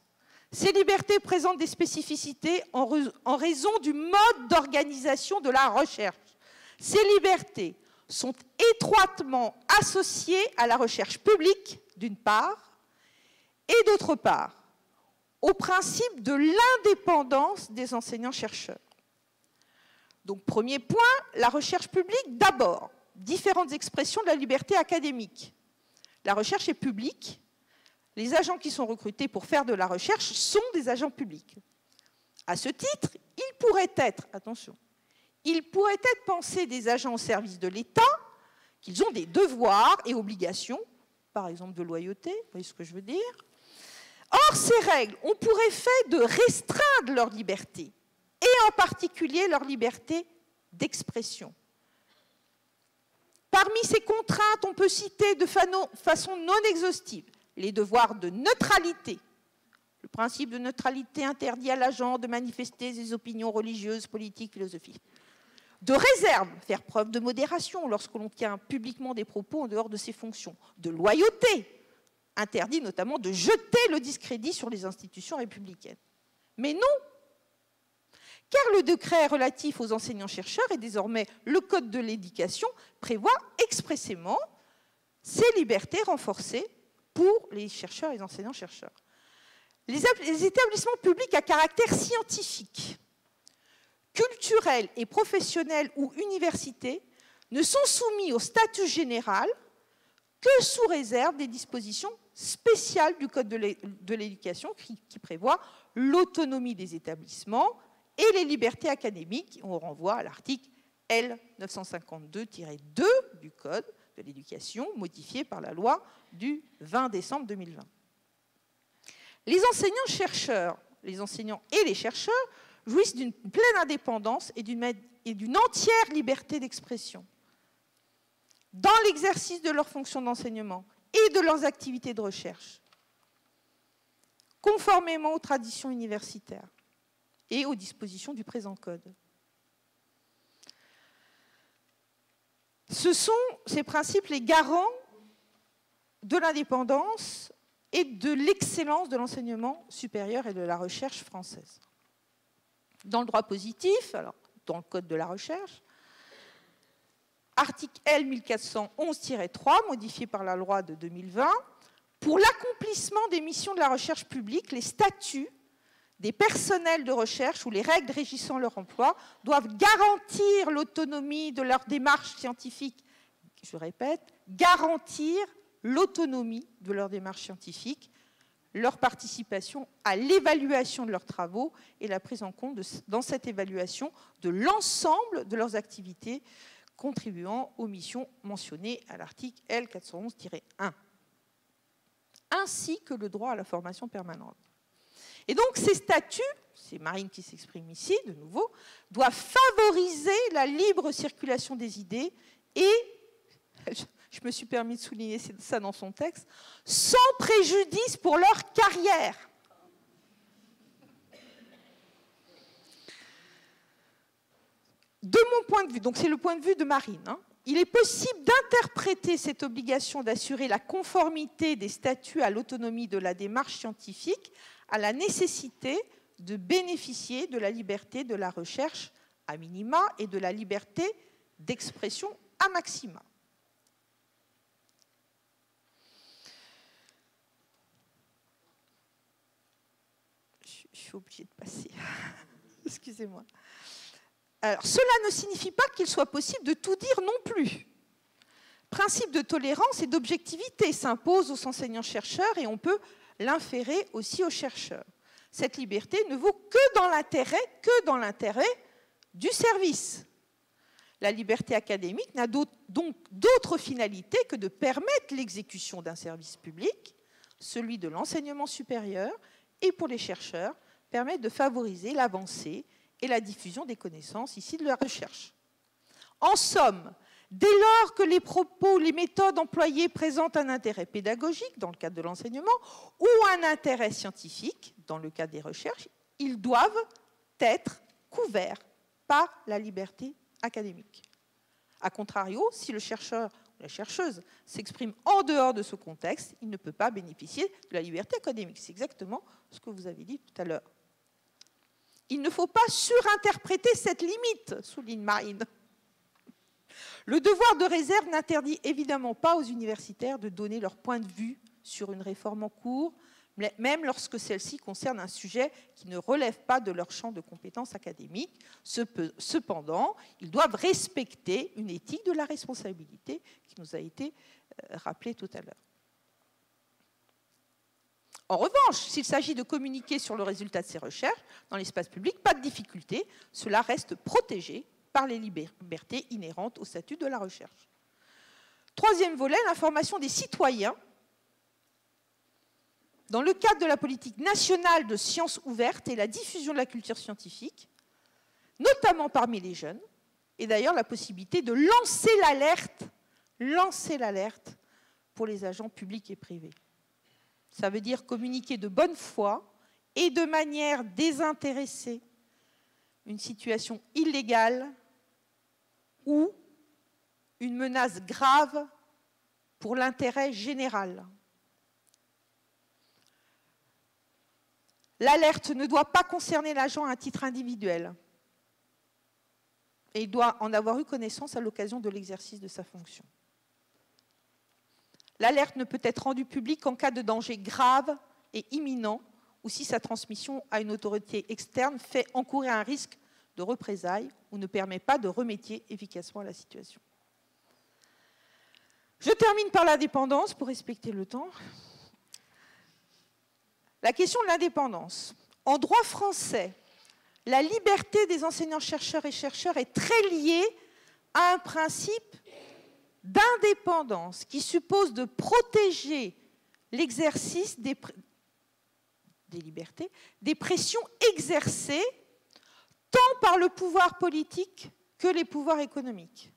ces libertés présentent des spécificités en raison du mode d'organisation de la recherche. Ces libertés sont étroitement associées à la recherche publique, d'une part, et d'autre part, au principe de l'indépendance des enseignants-chercheurs. Donc, premier point, la recherche publique, d'abord, différentes expressions de la liberté académique. La recherche est publique. Les agents qui sont recrutés pour faire de la recherche sont des agents publics. À ce titre, ils pourraient être, attention, ils pourraient être pensés des agents au service de l'État, qu'ils ont des devoirs et obligations, par exemple de loyauté, vous voyez ce que je veux dire? Or, ces règles ont pour effet de restreindre leur liberté, et en particulier leur liberté d'expression. Parmi ces contraintes, on peut citer de façon non exhaustive les devoirs de neutralité. Le principe de neutralité interdit à l'agent de manifester ses opinions religieuses, politiques, philosophiques. De réserve, faire preuve de modération lorsque l'on tient publiquement des propos en dehors de ses fonctions. De loyauté, interdit notamment de jeter le discrédit sur les institutions républicaines. Mais non, car le décret relatif aux enseignants-chercheurs et désormais le Code de l'éducation prévoit expressément ces libertés renforcées pour les chercheurs et les enseignants-chercheurs. Les établissements publics à caractère scientifique, culturel et professionnel ou université ne sont soumis au statut général que sous réserve des dispositions spéciales du Code de l'éducation qui prévoit l'autonomie des établissements et les libertés académiques. On renvoie à l'article L. 952-2 du Code de l'éducation, modifié par la loi du 20 décembre 2020. Les enseignants-chercheurs, les enseignants et les chercheurs jouissent d'une pleine indépendance et d'une entière liberté d'expression dans l'exercice de leurs fonctions d'enseignement et de leurs activités de recherche, conformément aux traditions universitaires et aux dispositions du présent Code. Ce sont ces principes les garants de l'indépendance et de l'excellence de l'enseignement supérieur et de la recherche française. Dans le droit positif, alors, dans le Code de la recherche, article L. 1411-3, modifié par la loi de 2020, pour l'accomplissement des missions de la recherche publique, les statuts des personnels de recherche ou les règles régissant leur emploi doivent garantir l'autonomie de leur démarche scientifique. Je répète, garantir l'autonomie de leur démarche scientifique, leur participation à l'évaluation de leurs travaux et la prise en compte dans cette évaluation de l'ensemble de leurs activités contribuant aux missions mentionnées à l'article L. 411-1, ainsi que le droit à la formation permanente. Et donc ces statuts, c'est Marine qui s'exprime ici de nouveau, doivent favoriser la libre circulation des idées et, je me suis permis de souligner ça dans son texte, sans préjudice pour leur carrière. De mon point de vue, donc c'est le point de vue de Marine, il est possible d'interpréter cette obligation d'assurer la conformité des statuts à l'autonomie de la démarche scientifique à la nécessité de bénéficier de la liberté de la recherche à minima et de la liberté d'expression à maxima. Je suis obligée de passer. Excusez-moi. Alors, cela ne signifie pas qu'il soit possible de tout dire non plus. Principe de tolérance et d'objectivité s'impose aux enseignants-chercheurs et on peut l'inférer aussi aux chercheurs. Cette liberté ne vaut que dans l'intérêt du service. La liberté académique n'a donc d'autre finalité que de permettre l'exécution d'un service public, celui de l'enseignement supérieur, et pour les chercheurs, permet de favoriser l'avancée et la diffusion des connaissances ici de la recherche. En somme, dès lors que les propos, les méthodes employées présentent un intérêt pédagogique dans le cadre de l'enseignement ou un intérêt scientifique dans le cadre des recherches, ils doivent être couverts par la liberté académique. A contrario, si le chercheur ou la chercheuse s'exprime en dehors de ce contexte, il ne peut pas bénéficier de la liberté académique. C'est exactement ce que vous avez dit tout à l'heure. Il ne faut pas surinterpréter cette limite, souligne Marine. Le devoir de réserve n'interdit évidemment pas aux universitaires de donner leur point de vue sur une réforme en cours, même lorsque celle-ci concerne un sujet qui ne relève pas de leur champ de compétences académiques. Cependant, ils doivent respecter une éthique de la responsabilité qui nous a été rappelée tout à l'heure. En revanche, s'il s'agit de communiquer sur le résultat de ces recherches dans l'espace public, pas de difficulté, cela reste protégé par les libertés inhérentes au statut de la recherche. Troisième volet, l'information des citoyens. Dans le cadre de la politique nationale de sciences ouvertes et la diffusion de la culture scientifique, notamment parmi les jeunes, et d'ailleurs la possibilité de lancer l'alerte pour les agents publics et privés. Ça veut dire communiquer de bonne foi et de manière désintéressée une situation illégale ou une menace grave pour l'intérêt général. L'alerte ne doit pas concerner l'agent à un titre individuel et il doit en avoir eu connaissance à l'occasion de l'exercice de sa fonction. L'alerte ne peut être rendue publique qu'en cas de danger grave et imminent ou si sa transmission à une autorité externe fait encourir un risque de représailles ou ne permet pas de remédier efficacement à la situation. Je termine par l'indépendance pour respecter le temps. La question de l'indépendance. En droit français, la liberté des enseignants-chercheurs et chercheurs est très liée à un principe d'indépendance qui suppose de protéger l'exercice des libertés, des pressions exercées tant par le pouvoir politique que les pouvoirs économiques.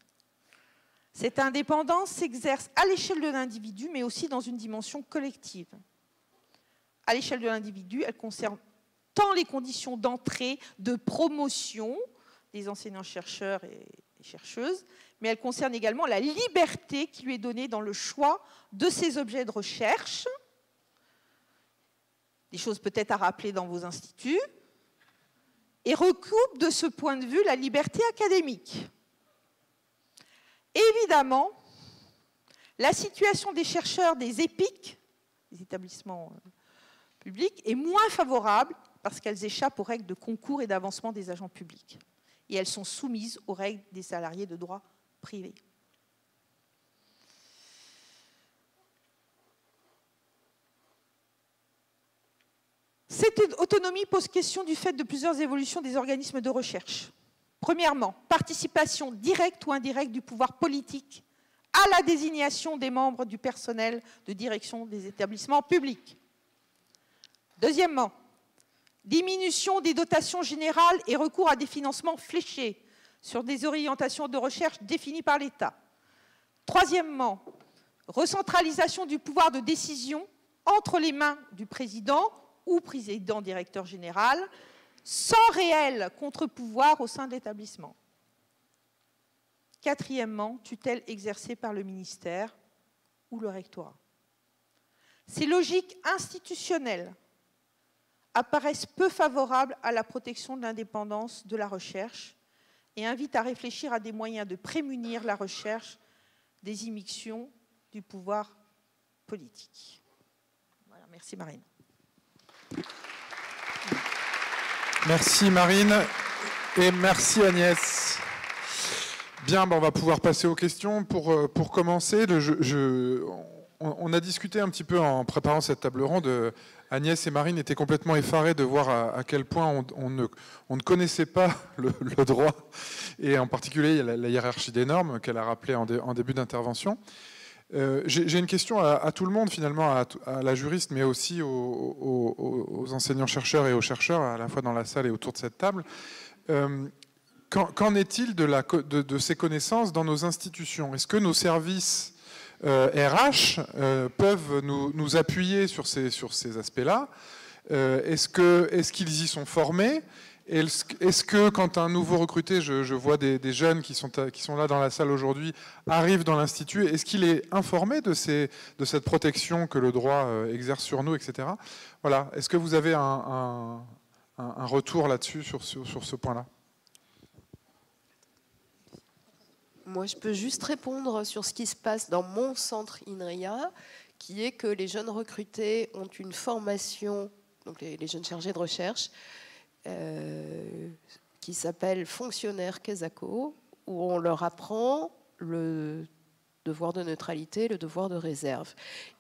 Cette indépendance s'exerce à l'échelle de l'individu, mais aussi dans une dimension collective. À l'échelle de l'individu, elle concerne tant les conditions d'entrée, de promotion des enseignants-chercheurs et chercheuses, mais elle concerne également la liberté qui lui est donnée dans le choix de ses objets de recherche, des choses peut-être à rappeler dans vos instituts, et recoupe de ce point de vue la liberté académique. Évidemment, la situation des chercheurs des EPIC, les établissements publics, est moins favorable parce qu'elles échappent aux règles de concours et d'avancement des agents publics. Et elles sont soumises aux règles des salariés de droit privé. Cette autonomie pose question du fait de plusieurs évolutions des organismes de recherche. Premièrement, participation directe ou indirecte du pouvoir politique à la désignation des membres du personnel de direction des établissements publics. Deuxièmement, diminution des dotations générales et recours à des financements fléchés sur des orientations de recherche définies par l'État. Troisièmement, recentralisation du pouvoir de décision entre les mains du président ou président-directeur général, sans réel contre-pouvoir au sein de l'établissement. Quatrièmement, tutelle exercée par le ministère ou le rectorat. Ces logiques institutionnelles apparaissent peu favorables à la protection de l'indépendance de la recherche et invitent à réfléchir à des moyens de prémunir la recherche des immixtions du pouvoir politique. Voilà, merci Marine. Merci Marine et merci Agnès. Bien, on va pouvoir passer aux questions. Pour commencer, on a discuté un petit peu en préparant cette table ronde. Agnès et Marine étaient complètement effarées de voir à quel point on ne connaissait pas le droit, et en particulier la hiérarchie des normes qu'elle a rappelée en début d'intervention. J'ai une question à tout le monde, finalement, à la juriste, mais aussi aux enseignants-chercheurs et aux chercheurs, à la fois dans la salle et autour de cette table. Qu'en est-il de ces connaissances dans nos institutions? Est-ce que nos services RH peuvent nous appuyer sur ces aspects-là? Est-ce qu'ils y sont formés? Est-ce que quand un nouveau recruté, je vois des jeunes qui sont là dans la salle aujourd'hui, arrive dans l'Institut, est-ce qu'il est informé de cette protection que le droit exerce sur nous, etc. Voilà. Est-ce que vous avez un retour là-dessus, sur ce point-là? Moi, je peux juste répondre sur ce qui se passe dans mon centre INRIA, qui est que les jeunes recrutés ont une formation, donc les jeunes chargés de recherche, qui s'appelle fonctionnaire CASACO, où on leur apprend le devoir de neutralité, le devoir de réserve.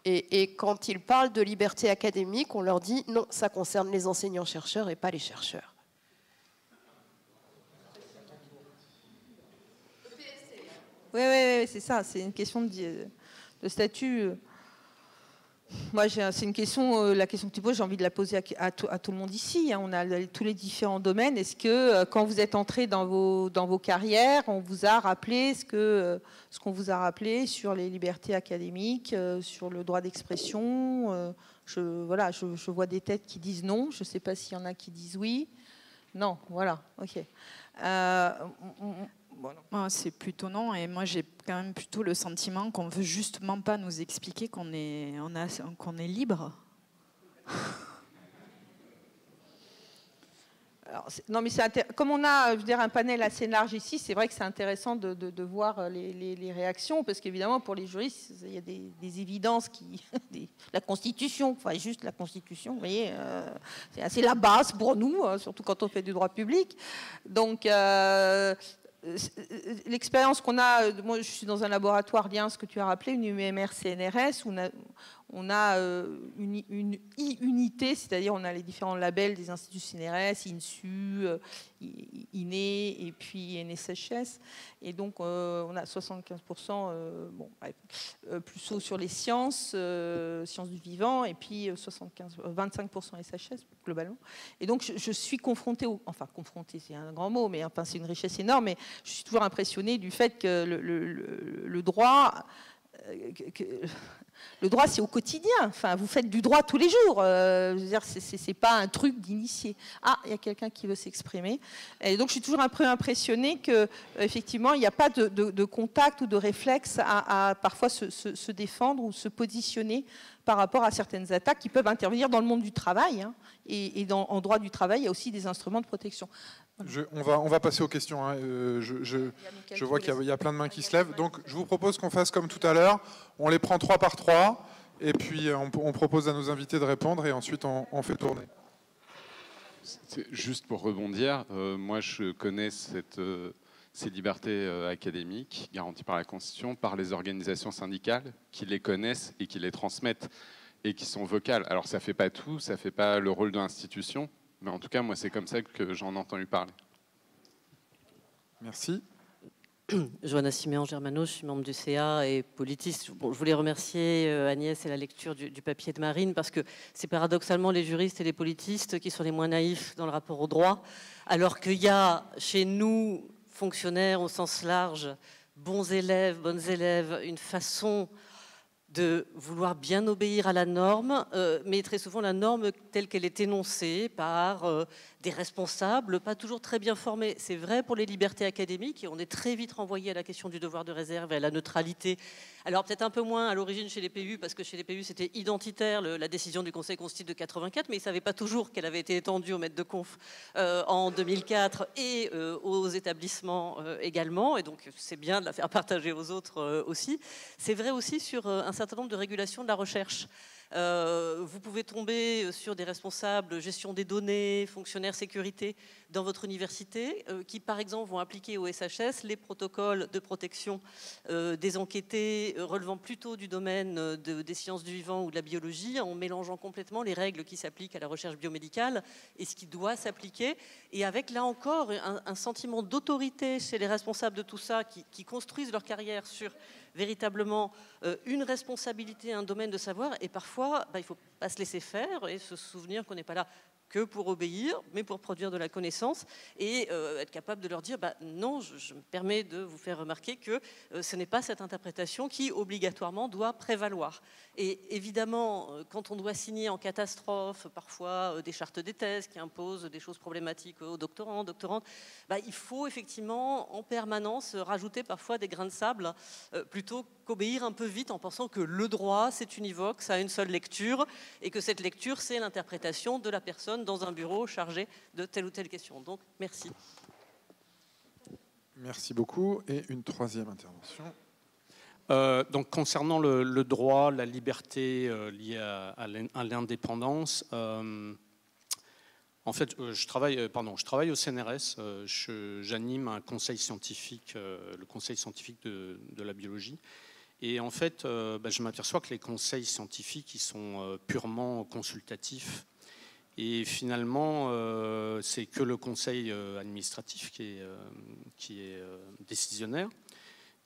Et quand ils parlent de liberté académique, on leur dit non, ça concerne les enseignants-chercheurs et pas les chercheurs. Oui, c'est ça, c'est une question de statut. Moi, c'est une question, la question que tu poses, j'ai envie de la poser à tout le monde ici. On a tous les différents domaines. Est-ce que quand vous êtes entré dans vos carrières, on vous a rappelé ce qu'on vous a rappelé sur les libertés académiques, sur le droit d'expression je vois des têtes qui disent non. Je ne sais pas s'il y en a qui disent oui. Non, voilà, ok. Moi, c'est plutôt non, et moi j'ai quand même plutôt le sentiment qu'on veut justement pas nous expliquer qu'on est libre. Alors, non, mais comme on a, un panel assez large ici, c'est vrai que c'est intéressant de voir les réactions, parce qu'évidemment, pour les juristes, il y a des évidences la Constitution, enfin juste la Constitution, vous voyez, c'est la base pour nous, surtout quand on fait du droit public. Donc, l'expérience qu'on a, moi je suis dans un laboratoire lien, ce que tu as rappelé, une UMR-CNRS, où on a une unité, c'est-à-dire on a les différents labels des instituts CNRS, INSU, INE et puis NSHS. Et donc on a 75% plus haut sur les sciences du vivant, et puis 25% SHS globalement. Et donc je suis confrontée, confrontée c'est un grand mot, mais enfin c'est une richesse énorme, mais je suis toujours impressionnée du fait que le droit... Le droit, c'est au quotidien. Enfin, vous faites du droit tous les jours. Je veux dire, c'est pas un truc d'initié. Ah, il y a quelqu'un qui veut s'exprimer. Et donc, je suis toujours un peu impressionnée que, effectivement, il n'y a pas de contact ou de réflexe à parfois se défendre ou se positionner par rapport à certaines attaques qui peuvent intervenir dans le monde du travail. Hein. Et en droit du travail, il y a aussi des instruments de protection. On va passer aux questions. Hein. Je vois qu'il y a plein de mains qui se lèvent. Donc, je vous propose qu'on fasse comme tout à l'heure. On les prend 3 par 3. Et puis, on propose à nos invités de répondre. Et ensuite, on fait tourner. Juste pour rebondir, moi, je connais ces libertés académiques garanties par la Constitution, par les organisations syndicales qui les connaissent et qui les transmettent et qui sont vocales. Alors, ça ne fait pas tout. Ça ne fait pas le rôle de l'institution. Mais en tout cas, moi, c'est comme ça que j'en ai entendu parler. Merci. Johanna Siméon-Germano, je suis membre du CA et politiste. Bon, je voulais remercier Agnès et la lecture du papier de Marine, parce que c'est paradoxalement les juristes et les politistes qui sont les moins naïfs dans le rapport au droit, alors qu'il y a chez nous, fonctionnaires au sens large, bons élèves, bonnes élèves, une façon de vouloir bien obéir à la norme, mais très souvent la norme telle qu'elle est énoncée par des responsables, pas toujours très bien formés. C'est vrai pour les libertés académiques, et on est très vite renvoyé à la question du devoir de réserve et à la neutralité. Alors peut-être un peu moins à l'origine chez les PU, parce que chez les PU c'était identitaire, la décision du Conseil constitutionnel de 84, mais ils ne savaient pas toujours qu'elle avait été étendue aux maîtres de conf en 2004 et aux établissements également, et donc c'est bien de la faire partager aux autres aussi. C'est vrai aussi sur un certain nombre de régulations de la recherche. Vous pouvez tomber sur des responsables gestion des données, fonctionnaires sécurité dans votre université, qui par exemple vont appliquer au SHS les protocoles de protection des enquêtés relevant plutôt du domaine des sciences du vivant ou de la biologie, en mélangeant complètement les règles qui s'appliquent à la recherche biomédicale et ce qui doit s'appliquer, et avec là encore un sentiment d'autorité chez les responsables de tout ça, qui construisent leur carrière sur véritablement une responsabilité, un domaine de savoir, et parfois il ne faut pas se laisser faire et se souvenir qu'on n'est pas là que pour obéir, mais pour produire de la connaissance, et être capable de leur dire non, je me permets de vous faire remarquer que ce n'est pas cette interprétation qui obligatoirement doit prévaloir. Et évidemment, quand on doit signer en catastrophe parfois des chartes des thèses qui imposent des choses problématiques aux doctorants, doctorantes, il faut effectivement en permanence rajouter parfois des grains de sable plutôt qu'obéir un peu vite en pensant que le droit c'est univoque, ça a une seule lecture, et que cette lecture c'est l'interprétation de la personne dans un bureau chargé de telle ou telle question. Donc merci. Merci beaucoup. Et une troisième intervention. Donc, concernant le droit, la liberté liée à l'indépendance, en fait, je travaille au CNRS. J'anime un conseil scientifique, le conseil scientifique de la biologie. Et en fait, je m'aperçois que les conseils scientifiques, ils sont purement consultatifs. Et finalement, c'est que le conseil administratif qui est décisionnaire.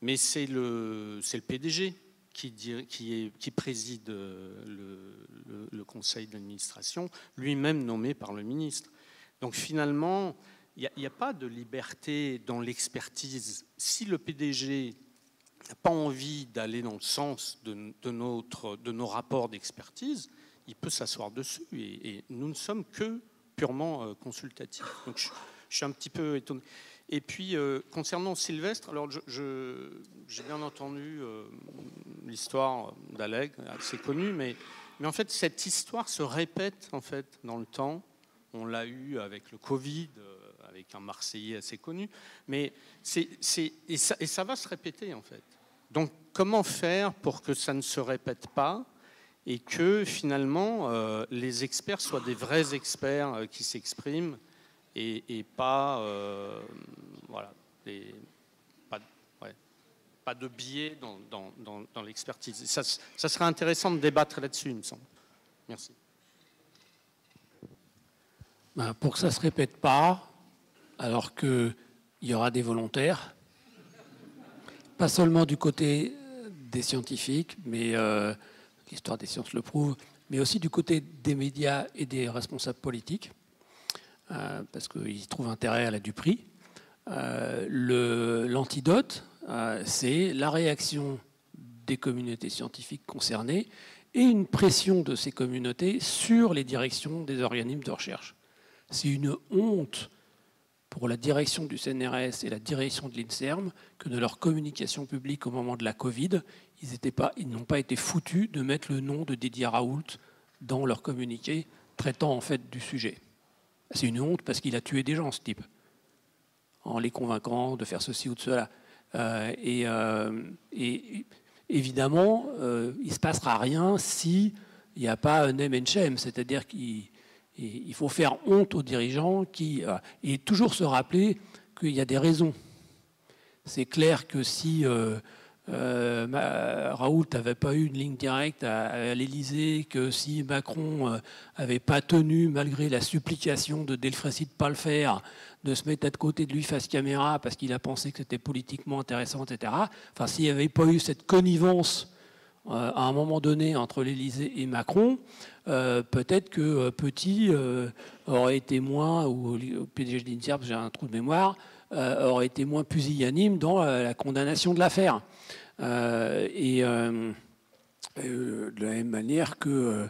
Mais c'est le PDG qui préside le conseil d'administration, lui-même nommé par le ministre. Donc finalement, il n'y a pas de liberté dans l'expertise. Si le PDG n'a pas envie d'aller dans le sens de nos rapports d'expertise, il peut s'asseoir dessus. Et nous ne sommes que purement consultatifs. Donc je suis un petit peu étonné. Et puis, concernant Sylvestre, alors j'ai bien entendu l'histoire d'Alec, assez connue, mais en fait, cette histoire se répète en fait, dans le temps. On l'a eu avec le Covid, avec un Marseillais assez connu, mais et ça va se répéter en fait. Donc, comment faire pour que ça ne se répète pas et que finalement, les experts soient des vrais experts qui s'expriment et pas, voilà, pas de biais dans l'expertise. Ça serait intéressant de débattre là-dessus, il me semble. Merci. Pour que ça ne se répète pas, alors qu'il y aura des volontaires, pas seulement du côté des scientifiques, mais l'histoire des sciences le prouve, mais aussi du côté des médias et des responsables politiques, parce qu'ils trouvent intérêt à la duperie. L'antidote, c'est la réaction des communautés scientifiques concernées et une pression de ces communautés sur les directions des organismes de recherche. C'est une honte pour la direction du CNRS et la direction de l'INSERM que de leur communication publique au moment de la Covid, ils n'ont pas été foutus de mettre le nom de Didier Raoult dans leur communiqué traitant en fait du sujet. C'est une honte parce qu'il a tué des gens, ce type, en les convainquant de faire ceci ou de cela. Et évidemment, il ne se passera rien s'il n'y a pas un name and shame, c'est-à-dire qu'il faut faire honte aux dirigeants et toujours se rappeler qu'il y a des raisons. C'est clair que si Raoult n'avait pas eu une ligne directe à l'Élysée, que si Macron n'avait pas tenu, malgré la supplication de Delfrécy de ne pas le faire, de se mettre à côté de lui face caméra parce qu'il a pensé que c'était politiquement intéressant, etc. Enfin, s'il n'y avait pas eu cette connivence à un moment donné entre l'Élysée et Macron, peut-être que Petit aurait été moins, ou au PDG de l'INSERM, j'ai un trou de mémoire, aurait été moins pusillanime dans la condamnation de l'affaire. De la même manière que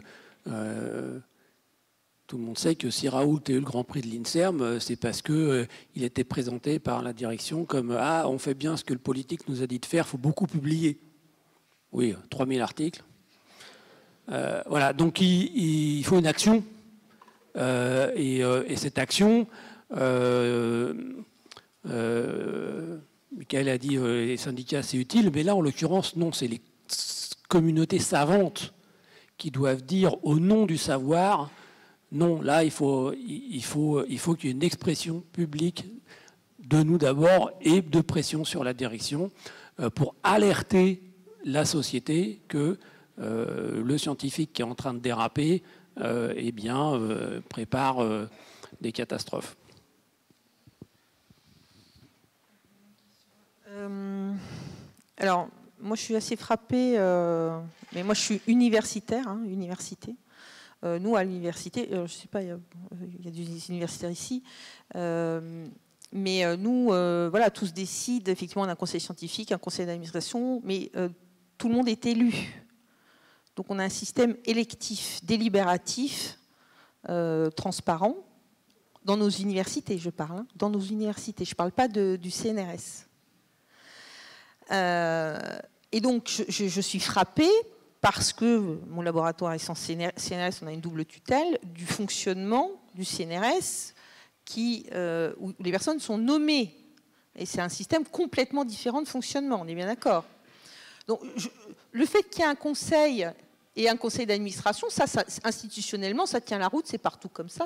tout le monde sait que si Raoult a eu le Grand Prix de l'INSERM, c'est parce qu'il était présenté par la direction comme « Ah, on fait bien ce que le politique nous a dit de faire, il faut beaucoup publier ». Oui, 3000 articles. Voilà, donc il faut une action. Et cette action, Michael a dit les syndicats c'est utile, mais là en l'occurrence non, c'est les communautés savantes qui doivent dire au nom du savoir non, là il faut qu'il y ait une expression publique de nous d'abord et de pression sur la direction pour alerter la société que le scientifique qui est en train de déraper prépare des catastrophes. Alors, moi je suis assez frappée, mais moi je suis universitaire, université. Nous à l'université, je ne sais pas, il y a des universitaires ici, mais nous, voilà, tous décident, effectivement, on a un conseil scientifique, un conseil d'administration, mais tout le monde est élu. Donc on a un système électif, délibératif, transparent, dans nos universités, je parle, dans nos universités, je ne parle pas du CNRS. Et donc je suis frappée, parce que mon laboratoire est sans CNRS, on a une double tutelle, du fonctionnement du CNRS où les personnes sont nommées. Et c'est un système complètement différent de fonctionnement, on est bien d'accord. Donc, le fait qu'il y ait un conseil et un conseil d'administration, ça, institutionnellement, ça tient la route, c'est partout comme ça,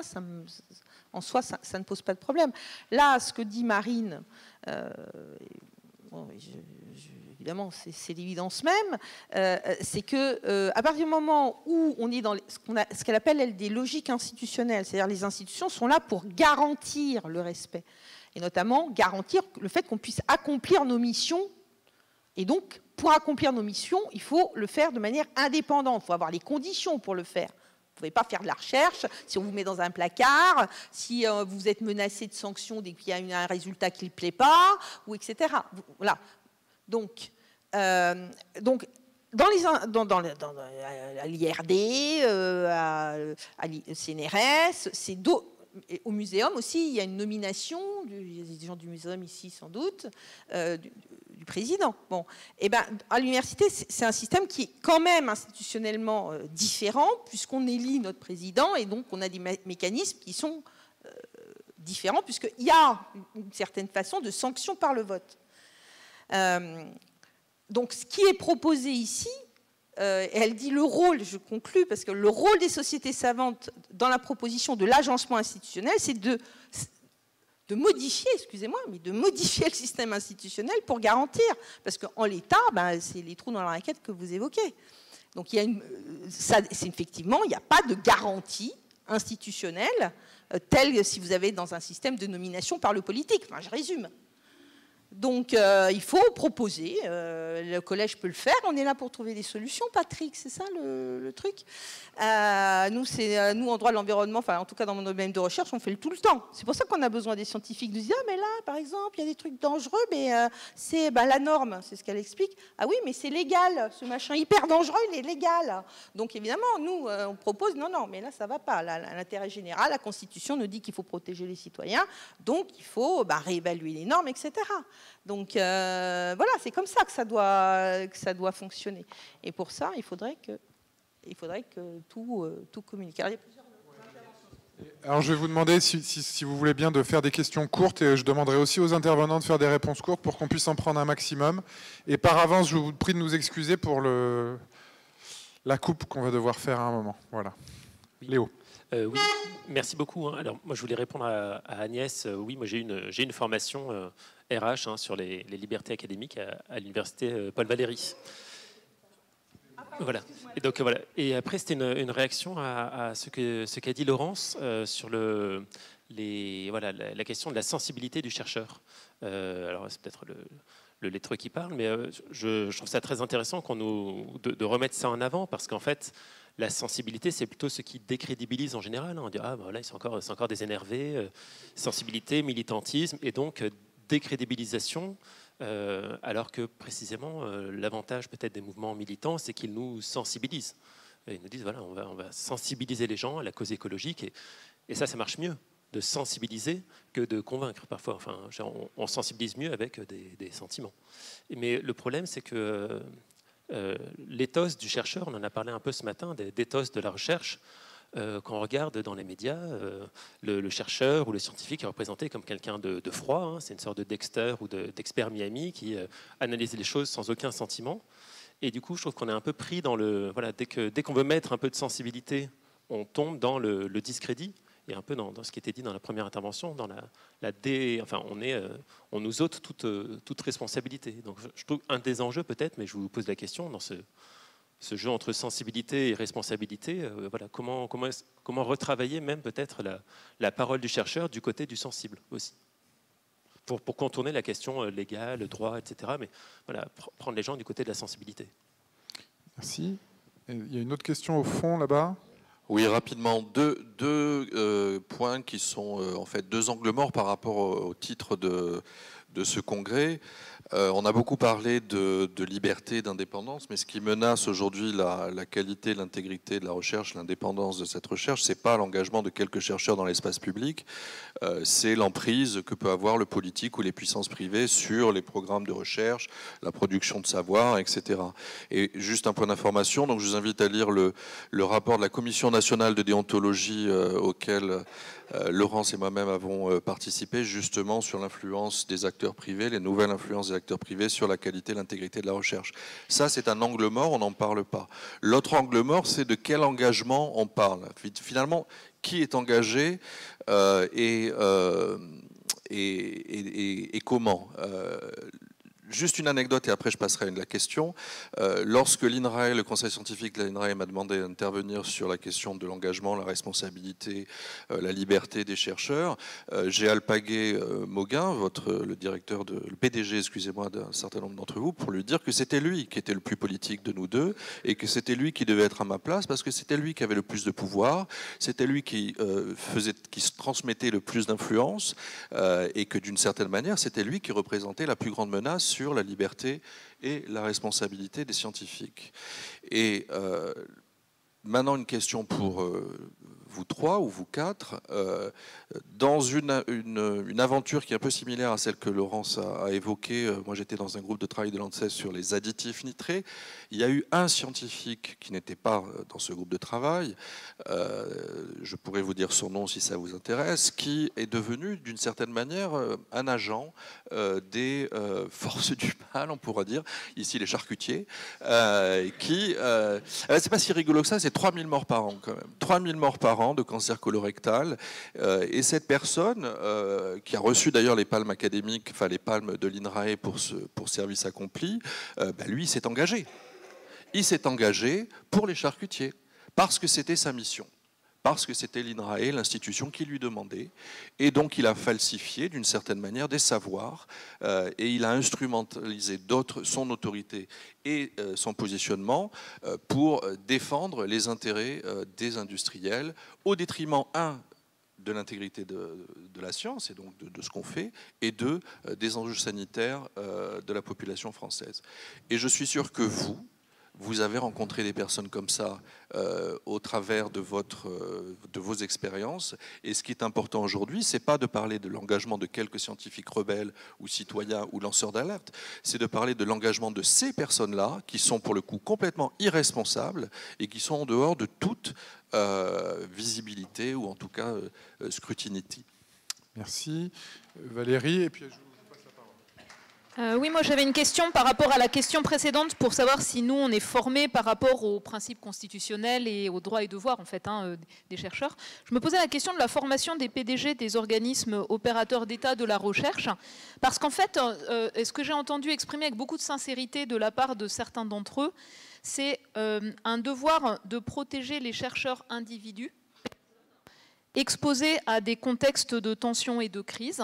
en soi, ça ne pose pas de problème. Là, ce que dit Marine, bon, évidemment, c'est l'évidence même, c'est que à partir du moment où on est dans ce qu'elle appelle, elle, des logiques institutionnelles, c'est-à-dire les institutions sont là pour garantir le respect, et notamment garantir le fait qu'on puisse accomplir nos missions. Et donc, pour accomplir nos missions, il faut le faire de manière indépendante. Il faut avoir les conditions pour le faire. Vous ne pouvez pas faire de la recherche si on vous met dans un placard, si vous êtes menacé de sanctions dès qu'il y a un résultat qui ne plaît pas, ou etc. Voilà. Donc dans l'IRD, à CNRS, au muséum aussi, il y a une nomination, il y a des gens du muséum ici sans doute, du président. Bon. Et ben, à l'université, c'est un système qui est quand même institutionnellement différent, puisqu'on élit notre président, et donc on a des mécanismes qui sont différents, puisqu'il y a une certaine façon de sanction par le vote. Donc ce qui est proposé ici, et elle dit le rôle, je conclus, parce que le rôle des sociétés savantes dans la proposition de l'agencement institutionnel, c'est de modifier, excusez-moi, mais de modifier le système institutionnel pour garantir. Parce qu'en l'état, ben, c'est les trous dans la raquette que vous évoquez. Donc, effectivement, il n'y a pas de garantie institutionnelle telle si vous avez dans un système de nomination par le politique. Enfin, je résume. Donc, il faut proposer. Le collège peut le faire. On est là pour trouver des solutions, Patrick. C'est ça le truc. Nous, en droit de l'environnement, enfin, en tout cas dans mon domaine de recherche, on fait le tout le temps. C'est pour ça qu'on a besoin des scientifiques. Nous disent, ah, mais là, par exemple, il y a des trucs dangereux, mais c'est la norme. C'est ce qu'elle explique. Ah oui, mais c'est légal. Ce machin hyper dangereux, il est légal. Donc, évidemment, nous, on propose, non, mais là, ça ne va pas. L'intérêt général, la Constitution nous dit qu'il faut protéger les citoyens. Donc, il faut réévaluer les normes, etc. Donc voilà, c'est comme ça que ça doit fonctionner. Et pour ça, il faudrait que tout communique. Alors je vais vous demander si vous voulez bien de faire des questions courtes, et je demanderai aussi aux intervenants de faire des réponses courtes pour qu'on puisse en prendre un maximum. Et par avance, je vous prie de nous excuser pour la coupe qu'on va devoir faire à un moment. Voilà. Oui. Léo. Oui, merci beaucoup. Alors, moi, je voulais répondre à Agnès. Oui, moi, j'ai une formation RH sur les libertés académiques à l'université Paul Valéry. Voilà. Et donc voilà. Et après, c'était une réaction à ce qu'a dit Laurence sur la question de la sensibilité du chercheur. Alors, c'est peut-être le lettreux qui parle, mais je trouve ça très intéressant de remettre ça en avant, parce qu'en fait, la sensibilité, c'est plutôt ce qui décrédibilise en général. On dit, ah, ben là, c'est encore des énervés, sensibilité, militantisme, et donc décrédibilisation, alors que précisément, l'avantage peut-être des mouvements militants, c'est qu'ils nous sensibilisent. Et ils nous disent, voilà, on va sensibiliser les gens à la cause écologique, et ça marche mieux de sensibiliser que de convaincre parfois. Enfin, on sensibilise mieux avec des sentiments. Mais le problème, c'est que l'éthos du chercheur, on en a parlé un peu ce matin, d'éthos de la recherche, quand on regarde dans les médias, le chercheur ou le scientifique est représenté comme quelqu'un de froid, c'est une sorte de Dexter ou d'expert Miami qui analyse les choses sans aucun sentiment. Et du coup, je trouve qu'on est un peu pris dans dès qu'on veut mettre un peu de sensibilité, on tombe dans le discrédit. Et un peu dans ce qui était dit dans la première intervention, dans on nous ôte toute responsabilité. Donc, je trouve un des enjeux peut-être, mais je vous pose la question, dans ce jeu entre sensibilité et responsabilité, comment retravailler même peut-être la parole du chercheur du côté du sensible aussi, pour contourner la question légale, droit, etc. Mais voilà, prendre les gens du côté de la sensibilité. Merci. Il y a une autre question au fond là-bas. Oui, rapidement, deux points qui sont en fait deux angles morts par rapport au titre de ce congrès. On a beaucoup parlé de liberté, d'indépendance, mais ce qui menace aujourd'hui la qualité, l'intégrité de la recherche, l'indépendance de cette recherche, c'est pas l'engagement de quelques chercheurs dans l'espace public, c'est l'emprise que peut avoir le politique ou les puissances privées sur les programmes de recherche, la production de savoir, etc. Et juste un point d'information, donc je vous invite à lire le rapport de la Commission nationale de déontologie auquel Laurence et moi-même avons participé, justement sur l'influence des acteurs privés, les nouvelles influences des acteurs privés sur la qualité et l'intégrité de la recherche. Ça, c'est un angle mort, on n'en parle pas. L'autre angle mort, c'est de quel engagement on parle. Finalement, qui est engagé et comment. Juste une anecdote et après je passerai à la question. Lorsque l'INRAE, le conseil scientifique de l'INRAE m'a demandé d'intervenir sur la question de l'engagement, la responsabilité, la liberté des chercheurs, j'ai alpagué Mauguin, le directeur, le PDG, excusez-moi, d'un certain nombre d'entre vous, pour lui dire que c'était lui qui était le plus politique de nous deux et que c'était lui qui devait être à ma place parce que c'était lui qui avait le plus de pouvoir, c'était lui qui se transmettait le plus d'influence et que d'une certaine manière, c'était lui qui représentait la plus grande menace sur la liberté et la responsabilité des scientifiques. Et maintenant, une question pour vous trois ou vous quatre. Dans une aventure qui est un peu similaire à celle que Laurence a évoquée, moi j'étais dans un groupe de travail de l'ANSES sur les additifs nitrés, il y a eu un scientifique qui n'était pas dans ce groupe de travail, je pourrais vous dire son nom si ça vous intéresse, qui est devenu d'une certaine manière un agent des forces du mal, on pourra dire, ici les charcutiers, qui, c'est pas si rigolo que ça, c'est 3000 morts par an quand même, 3000 morts par an de cancer colorectal, et cette personne, qui a reçu d'ailleurs les palmes académiques, enfin les palmes de l'INRAE pour service accompli, lui s'est engagé. Il s'est engagé pour les charcutiers, parce que c'était sa mission, parce que c'était l'INRAE, l'institution qui lui demandait, et donc il a falsifié d'une certaine manière des savoirs, et il a instrumentalisé son autorité et son positionnement pour défendre les intérêts des industriels, au détriment, de l'intégrité de la science et donc de ce qu'on fait, et des enjeux sanitaires de la population française. Et je suis sûr que vous avez rencontré des personnes comme ça au travers de vos expériences. Et ce qui est important aujourd'hui, c'est pas de parler de l'engagement de quelques scientifiques rebelles ou citoyens ou lanceurs d'alerte, c'est de parler de l'engagement de ces personnes-là qui sont pour le coup complètement irresponsables et qui sont en dehors de toute visibilité ou en tout cas scrutinity. Merci. Valérie, et puis je vous passe la parole. Oui, moi j'avais une question par rapport à la question précédente pour savoir si nous on est formés par rapport aux principes constitutionnels et aux droits et devoirs en fait des chercheurs. Je me posais la question de la formation des PDG des organismes opérateurs d'État de la recherche, parce qu'en fait, ce que j'ai entendu exprimer avec beaucoup de sincérité de la part de certains d'entre eux, c'est un devoir de protéger les chercheurs individus exposés à des contextes de tension et de crise.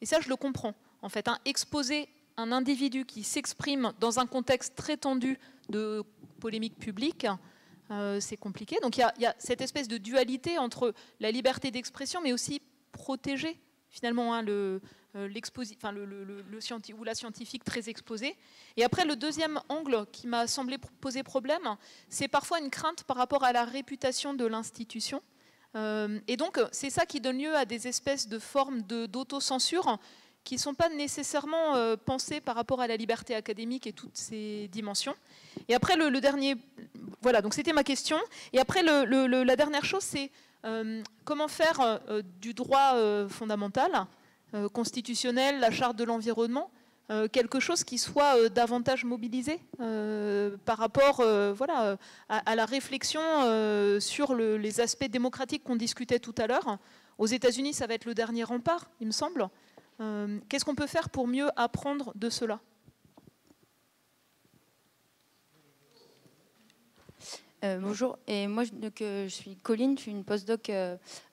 Et ça, je le comprends. En fait, exposer un individu qui s'exprime dans un contexte très tendu de polémique publique, c'est compliqué. Donc il y a cette espèce de dualité entre la liberté d'expression, mais aussi protéger finalement la scientifique très exposée. Et après, le deuxième angle qui m'a semblé poser problème, c'est parfois une crainte par rapport à la réputation de l'institution. Et donc, c'est ça qui donne lieu à des espèces de formes d'autocensure qui ne sont pas nécessairement pensées par rapport à la liberté académique et toutes ces dimensions. Et après, le dernier... Voilà, donc c'était ma question. Et après, la dernière chose, c'est comment faire du droit fondamental, constitutionnel, la charte de l'environnement, quelque chose qui soit davantage mobilisé par rapport à la réflexion sur les aspects démocratiques qu'on discutait tout à l'heure. Aux États-Unis, ça va être le dernier rempart, il me semble. Qu'est-ce qu'on peut faire pour mieux apprendre de cela ? Bonjour, et moi je suis Colline, je suis une postdoc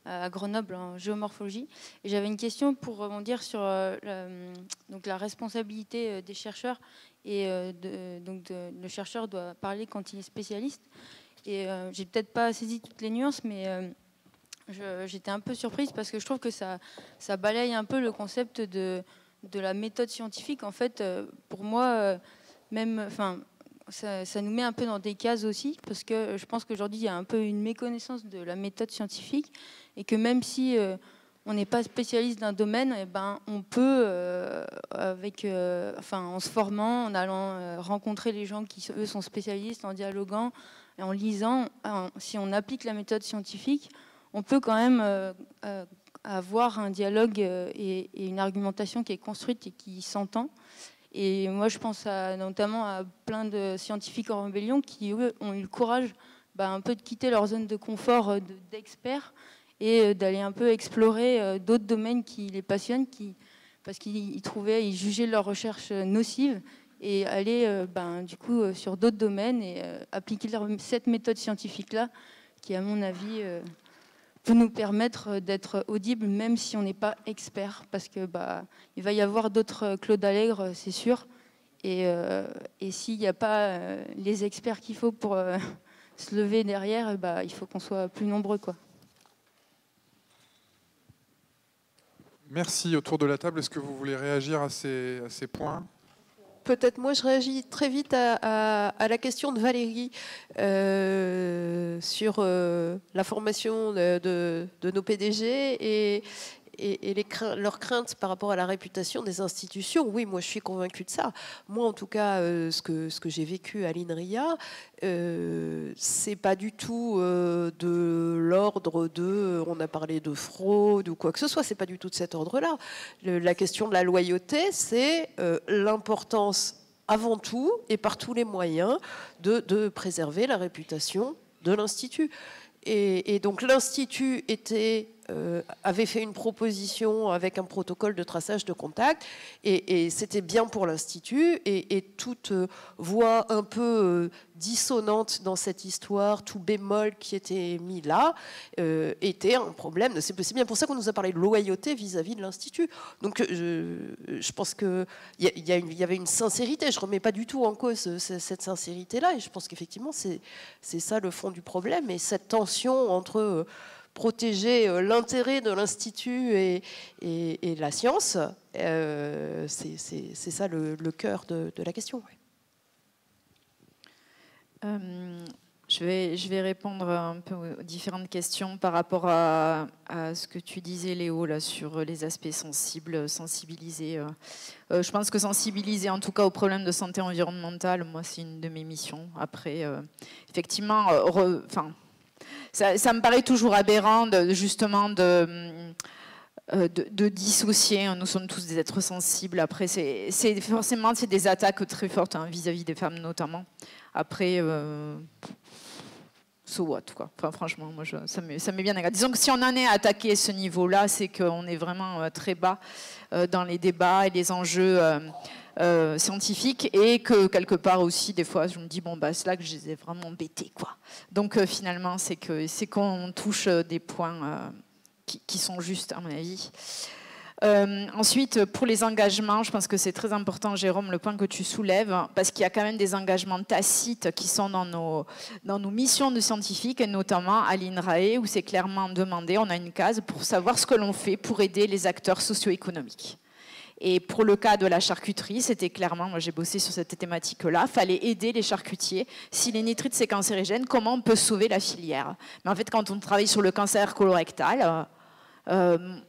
à Grenoble en géomorphologie. Et j'avais une question pour rebondir sur donc la responsabilité des chercheurs. Et le chercheur doit parler quand il est spécialiste. Et j'ai peut-être pas saisi toutes les nuances, mais j'étais un peu surprise parce que je trouve que ça balaye un peu le concept de la méthode scientifique. En fait, pour moi, ça nous met un peu dans des cases aussi, parce que je pense qu'aujourd'hui, il y a un peu une méconnaissance de la méthode scientifique, et que même si on n'est pas spécialiste d'un domaine, on peut, en se formant, en allant rencontrer les gens qui, eux, sont spécialistes, en dialoguant, et en lisant, si on applique la méthode scientifique, on peut quand même avoir un dialogue et une argumentation qui est construite et qui s'entend. Et moi, je pense notamment à plein de scientifiques en rébellion qui, eux, ont eu le courage un peu de quitter leur zone de confort d'experts et d'aller un peu explorer d'autres domaines qui les passionnent, parce qu'ils jugeaient leurs recherches nocives, et aller du coup sur d'autres domaines et appliquer cette méthode scientifique-là, qui, à mon avis, peut nous permettre d'être audibles même si on n'est pas expert, parce que il va y avoir d'autres Claude Allègre, c'est sûr, et s'il n'y a pas les experts qu'il faut pour se lever derrière, il faut qu'on soit plus nombreux, quoi. Merci. Autour de la table, est-ce que vous voulez réagir à ces points ? Peut-être moi, je réagis très vite à la question de Valérie sur la formation de nos PDG et leurs craintes par rapport à la réputation des institutions. Oui, moi, je suis convaincue de ça. Moi, en tout cas, ce que j'ai vécu à l'INRIA, c'est pas du tout de l'ordre de... On a parlé de fraude ou quoi que ce soit, c'est pas du tout de cet ordre-là. La question de la loyauté, c'est l'importance, avant tout, et par tous les moyens, de préserver la réputation de l'Institut. Et donc, l'Institut avait fait une proposition avec un protocole de traçage de contact, et c'était bien pour l'Institut, et toute voix un peu dissonante dans cette histoire, tout bémol qui était mis là, était un problème. C'est bien pour ça qu'on nous a parlé de loyauté vis-à-vis de l'Institut. Donc je pense qu'il y avait une sincérité, je ne remets pas du tout en cause cette sincérité-là, et je pense qu'effectivement c'est ça le fond du problème, et cette tension entre... protéger l'intérêt de l'Institut et la science, c'est ça le cœur de la question. Je vais répondre un peu aux différentes questions par rapport à ce que tu disais, Léo, là, sur les aspects sensibles, sensibiliser. Je pense que sensibiliser, en tout cas, aux problèmes de santé environnementale, moi, c'est une de mes missions. Après, effectivement, ça me paraît toujours aberrant, justement, de dissocier. Nous sommes tous des êtres sensibles. Après, forcément, c'est des attaques très fortes vis-à-vis des femmes, notamment. Après, so what, quoi. Enfin, franchement, moi, ça m'est bien égal. Disons que si on en est à attaquer ce niveau-là, c'est qu'on est vraiment très bas dans les débats et les enjeux scientifiques, et que quelque part aussi, des fois, je me dis, c'est là que je les ai vraiment embêtés, quoi. Donc, finalement, c'est qu'on touche des points qui sont justes, à mon avis. Ensuite, pour les engagements, je pense que c'est très important, Jérôme, le point que tu soulèves, parce qu'il y a quand même des engagements tacites qui sont dans nos missions de scientifiques, et notamment à l'INRAE, où c'est clairement demandé, on a une case pour savoir ce que l'on fait pour aider les acteurs socio-économiques. Et pour le cas de la charcuterie, c'était clairement, moi j'ai bossé sur cette thématique-là, il fallait aider les charcutiers. Si les nitrites c'est cancérigène, comment on peut sauver la filière? Mais en fait, quand on travaille sur le cancer colorectal,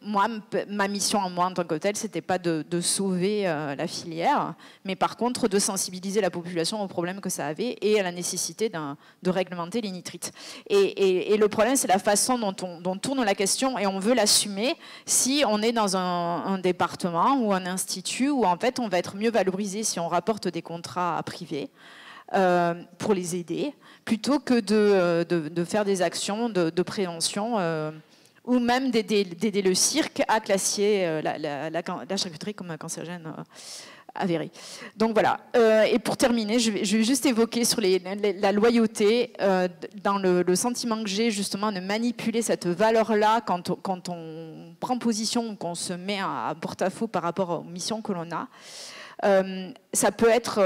moi, ma mission en tant que telle, c'était pas de sauver la filière, mais par contre de sensibiliser la population aux problèmes que ça avait et à la nécessité de réglementer les nitrites. Et le problème, c'est la façon dont on tourne la question, et on veut l'assumer si on est dans un département ou un institut où en fait on va être mieux valorisé si on rapporte des contrats privés. Pour les aider, plutôt que de faire des actions de prévention ou même d'aider le cirque à classer la charcuterie comme un cancérigène avéré. Donc voilà. Et pour terminer, je vais juste évoquer sur la loyauté, dans le sentiment que j'ai justement de manipuler cette valeur-là quand on prend position, qu'on se met à porte-à-faux par rapport aux missions que l'on a. Ça peut être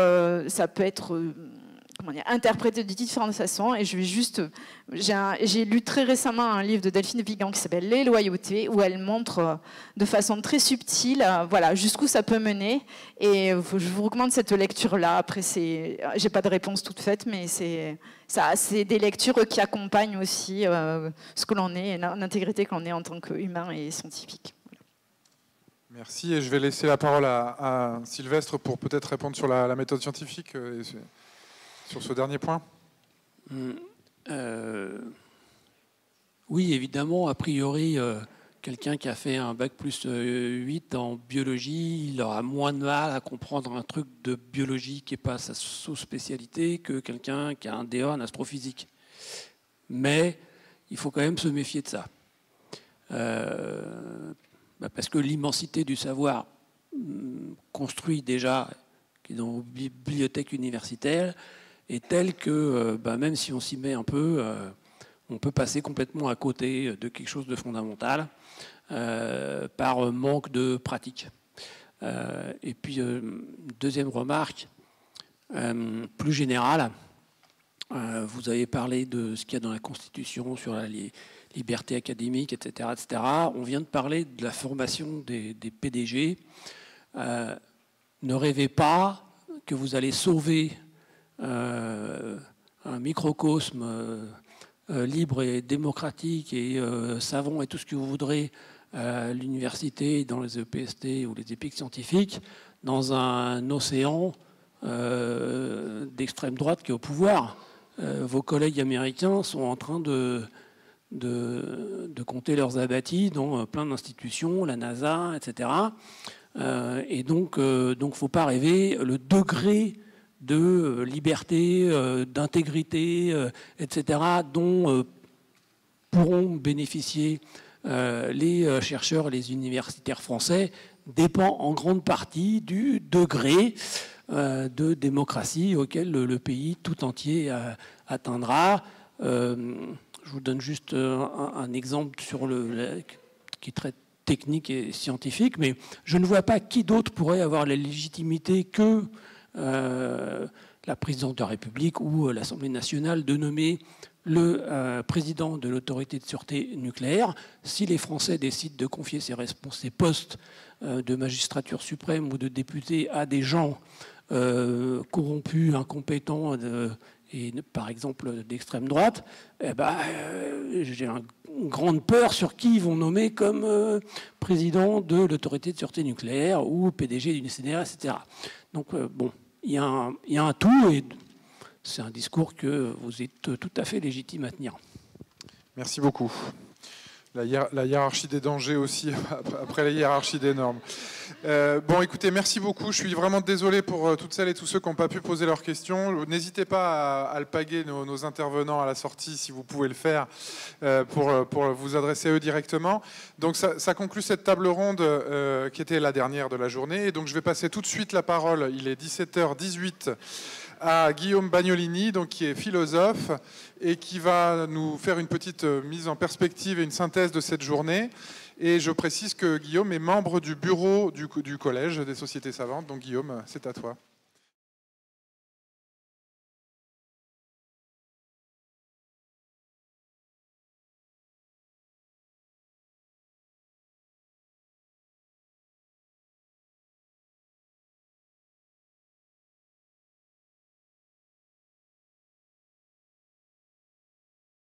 interprété de différentes façons, et j'ai lu très récemment un livre de Delphine Vigan qui s'appelle Les loyautés, où elle montre de façon très subtile jusqu'où ça peut mener, et je vous recommande cette lecture-là. Après, j'ai pas de réponse toute faite, mais c'est des lectures qui accompagnent aussi ce que l'on est, l'intégrité que l'on est en tant qu'humain et scientifique. Merci, et je vais laisser la parole à Sylvestre pour peut-être répondre sur la méthode scientifique et sur ce dernier point. Oui, évidemment, a priori, quelqu'un qui a fait un bac plus 8 en biologie, il aura moins de mal à comprendre un truc de biologie qui n'est pas sa sous-spécialité que quelqu'un qui a un DA en astrophysique. Mais il faut quand même se méfier de ça. Parce que l'immensité du savoir construit déjà dans nos bibliothèques universitaires est telle que même si on s'y met un peu, on peut passer complètement à côté de quelque chose de fondamental par manque de pratique. Et puis, deuxième remarque, plus générale, vous avez parlé de ce qu'il y a dans la Constitution sur la liberté académique, etc., etc. On vient de parler de la formation des PDG. Ne rêvez pas que vous allez sauver un microcosme libre et démocratique et savant et tout ce que vous voudrez à l'université, dans les EPST ou les EPIC scientifiques, dans un océan d'extrême droite qui est au pouvoir. Vos collègues américains sont en train de compter leurs abattis dans plein d'institutions, la NASA, etc. Et donc, faut pas rêver. Le degré de liberté, d'intégrité, etc., dont pourront bénéficier les chercheurs et les universitaires français dépend en grande partie du degré de démocratie auquel le pays tout entier atteindra. Je vous donne juste un exemple qui est très technique et scientifique, mais je ne vois pas qui d'autre pourrait avoir la légitimité que la présidente de la République ou l'Assemblée nationale de nommer le président de l'autorité de sûreté nucléaire. Si les Français décident de confier ces postes de magistrature suprême ou de députés à des gens corrompus, incompétents et par exemple d'extrême droite, j'ai une grande peur sur qui ils vont nommer comme président de l'autorité de sûreté nucléaire ou PDG d'une CNR, etc. Donc il y a un tout et c'est un discours que vous êtes tout à fait légitime à tenir. Merci beaucoup. La hiérarchie des dangers aussi, après la hiérarchie des normes. Bon, écoutez, merci beaucoup. Je suis vraiment désolé pour toutes celles et tous ceux qui n'ont pas pu poser leurs questions. N'hésitez pas à alpaguer nos intervenants à la sortie, si vous pouvez le faire, pour vous adresser à eux directement. Donc, ça conclut cette table ronde qui était la dernière de la journée. Et donc, je vais passer tout de suite la parole. Il est 17h18. À Guillaume Bagnolini, donc, qui est philosophe et qui va nous faire une petite mise en perspective et une synthèse de cette journée. Et je précise que Guillaume est membre du bureau du Collège des sociétés savantes. Donc Guillaume, c'est à toi.